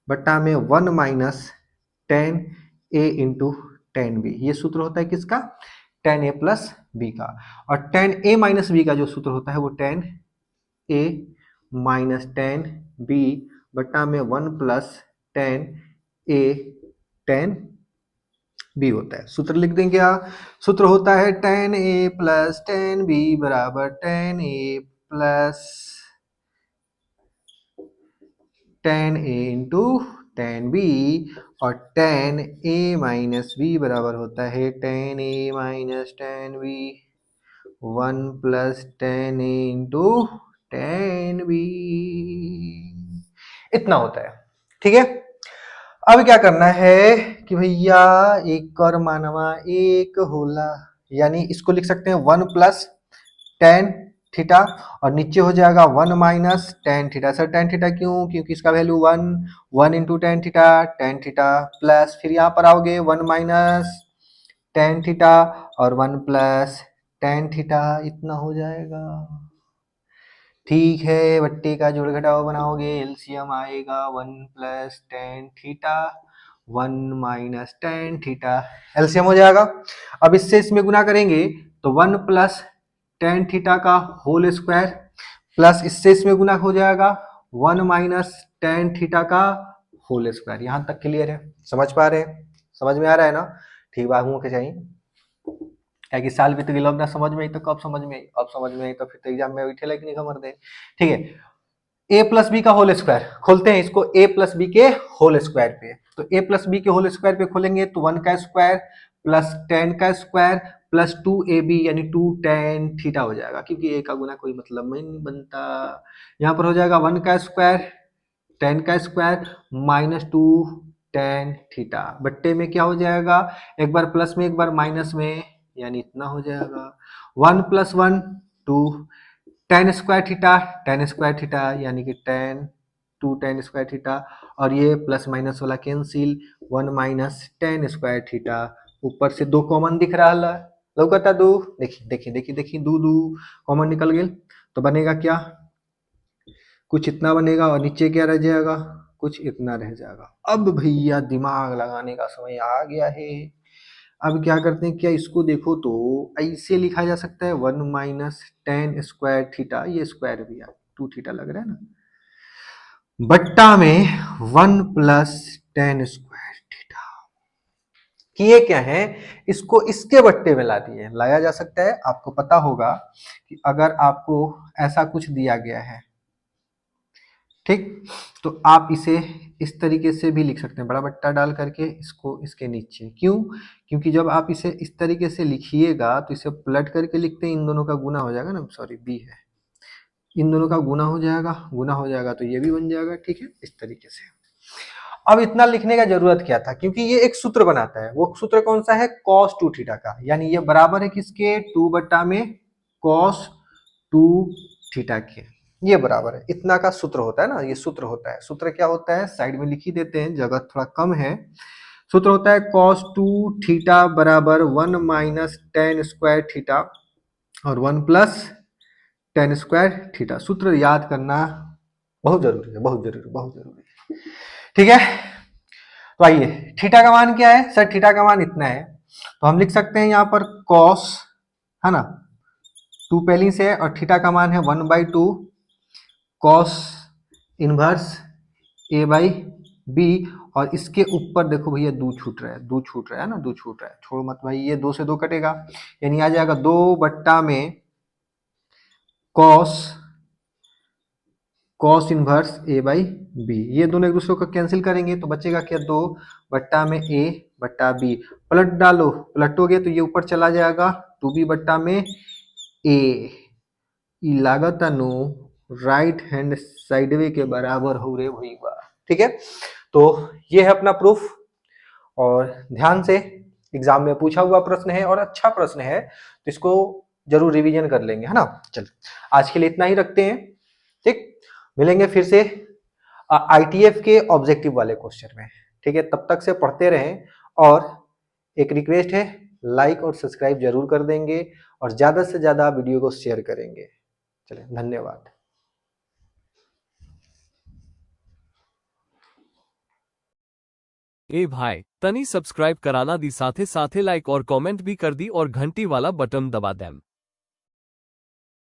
बट्टा में 1 minus tan a into tan b, ये सूत्र होता है किसका, tan a प्लस बी का। और tan a माइनस बी का जो सूत्र होता है वो tan a minus tan b बट्टा में 1 plus tan a tan b होता है। सूत्र लिख देंगे क्या, सूत्र होता है tan a plus tan b बराबर tan a plus tan a into tan b, और tan a माइनस b बराबर होता है tan a minus tan b 1 plus tan a into tan b, इतना होता है। ठीक है, अब क्या करना है कि भैया एक और मानवा एक होला, यानी इसको लिख सकते हैं 1 प्लस tan थीटा और नीचे हो जाएगा 1 minus tan theta. Sir tan theta क्यों, क्योंकि इसका value 1 into tan theta plus फिर यहाँ पर आओगे 1 माइनस tan थीटा और 1 प्लस tan थीटा, इतना हो जाएगा। ठीक है, बट्टे का जोड़ घटाव बनाओगे, एलसीएम आएगा 1 plus tan theta 1 minus tan theta, LCM हो जाएगा। अब इससे इसमें गुना करेंगे तो 1 प्लस tan थीटा का होल स्क्वायर प्लस इससे इसमें गुना हो जाएगा 1 माइनस tan थीटा का होल स्क्वायर। यहां तक क्लियर है, समझ पा रहे हैं, समझ में आ रहा है ना। ठीक बात मुँह के चाहिए, क्या कि साल बीत गई, अब ना समझ में आई तो कब समझ में आई, अब समझ में आई तो फिर तो एग्जाम में बैठे लेकिन खबर दे। ठीक है, a प्लस बी का होल स्क्वायर खोलते हैं इसको, a प्लस बी के होल स्क्वायर पे, तो a प्लस बी के होल स्क्वायर पे खोलेंगे तो 1 का स्क्वायर प्लस tan का स्क्वायर प्लस 2ab यानी 2 tan थीटा हो जाएगा, क्योंकि a का गुना कोई मतलब में नहीं बनता। यहाँ पर हो जाएगा 1 का स्क्वायर tan का स्क्वायर माइनस 2 tan थीटा, बट्टे में क्या हो जाएगा, एक बार प्लस में एक बार माइनस में, यानी इतना हो जाएगा 1 प्लस 1 2 tan स्क्वायर थीटा यानी कि टू tan स्क्वायर थीटा, और ये प्लस माइनस वाला cancel 1 minus tan square theta, ऊपर से 2 कॉमन दिख रहा है, लौकता 2, देखिए देखिए देखिए देखिए 2 2 कॉमन निकल गए, तो बनेगा क्या, कुछ इतना बनेगा और नीचे क्या रह जाएगा, कुछ इतना रह जाएगा। अब भैया दिमाग लगाने का समय आ गया है। अब क्या करते हैं, क्या इसको देखो तो ऐसे लिखा जा सकता है 1 माइनस tan स्क्वायर थीटा, ये स्क्वायर भी 2 थीटा लग रहा है ना, बट्टा में 1 प्लस tan स्क्वायर थीटा। किए क्या है, इसको इसके बट्टे में ला दिए, लाया जा सकता है। आपको पता होगा कि अगर आपको ऐसा कुछ दिया गया है, ठीक, तो आप इसे इस तरीके से भी लिख सकते हैं, बड़ा बट्टा डाल करके इसको इसके नीचे, क्यों, क्योंकि जब आप इसे इस तरीके से लिखिएगा तो इसे पलट करके लिखते हैं, इन दोनों का गुना हो जाएगा ना, सॉरी बी है, इन दोनों का गुना हो जाएगा तो ये भी बन जाएगा। ठीक है, इस तरीके से। अब इतना लिखने का जरूरत क्या था, क्योंकि ये एक सूत्र बनाता है, वो सूत्र कौन सा है, cos 2 थीटा का, यानी ये बराबर है किसके, 2 बट्टा में cos 2 थीटा के, ये बराबर है, इतना का सूत्र होता है ना, ये सूत्र होता है। सूत्र क्या होता है, साइड में लिख ही देते हैं, जगह थोड़ा कम है। सूत्र होता है cos 2 थीटा बराबर 1 माइनस tan स्क्वायर थीटा और 1 प्लस tan स्क्वायर थीटा। सूत्र याद करना बहुत जरूरी है, बहुत जरूरी, बहुत जरूरी है। ठीक है, तो आइए, थीटा का मान क्या है, सर थीटा का मान इतना है, तो हम लिख सकते हैं यहाँ पर cos, है ना, 2 पहली से है, और थीटा का मान है 1/2 cos inverse a by b, और इसके ऊपर देखो भैया 2 छूट रहा है, 2 छूट रहा है ना, 2 छूट रहा है, छोड़ो मत भाई, ये 2 से 2 कटेगा, यानी आ जाएगा 2 बट्टा में cos cos inverse a by b. ये दोनों एक दूसरे को कैंसिल करेंगे तो बचेगा क्या, 2 बट्टा में ए बट्टा बी। पलट डालो, पलटोगे तो ये ऊपर चला जाएगा 2b बट्टा में ए। ई लागत अनु राइट हैंड साइडवे के बराबर हो रे भईवा। ठीक है, तो ये है अपना प्रूफ, और ध्यान से एग्जाम में पूछा हुआ प्रश्न है और अच्छा प्रश्न है, तो इसको जरूर रिवीजन कर लेंगे, है ना। चल, आज के लिए इतना ही रखते हैं, ठीक, मिलेंगे फिर से आईटीएफ के ऑब्जेक्टिव वाले क्वेश्चन में। ठीक है, तब तक से पढ़ते रहें, और एक रिक्वेस्ट है, लाइक और सब्सक्राइब जरूर कर देंगे, और ज्यादा से ज्यादा वीडियो को शेयर करेंगे। चलिए, धन्यवाद। ए भाई तनी सब्सक्राइब कराना दी, साथे साथे लाइक और कमेंट भी कर दी और घंटी वाला बटन दबा देम।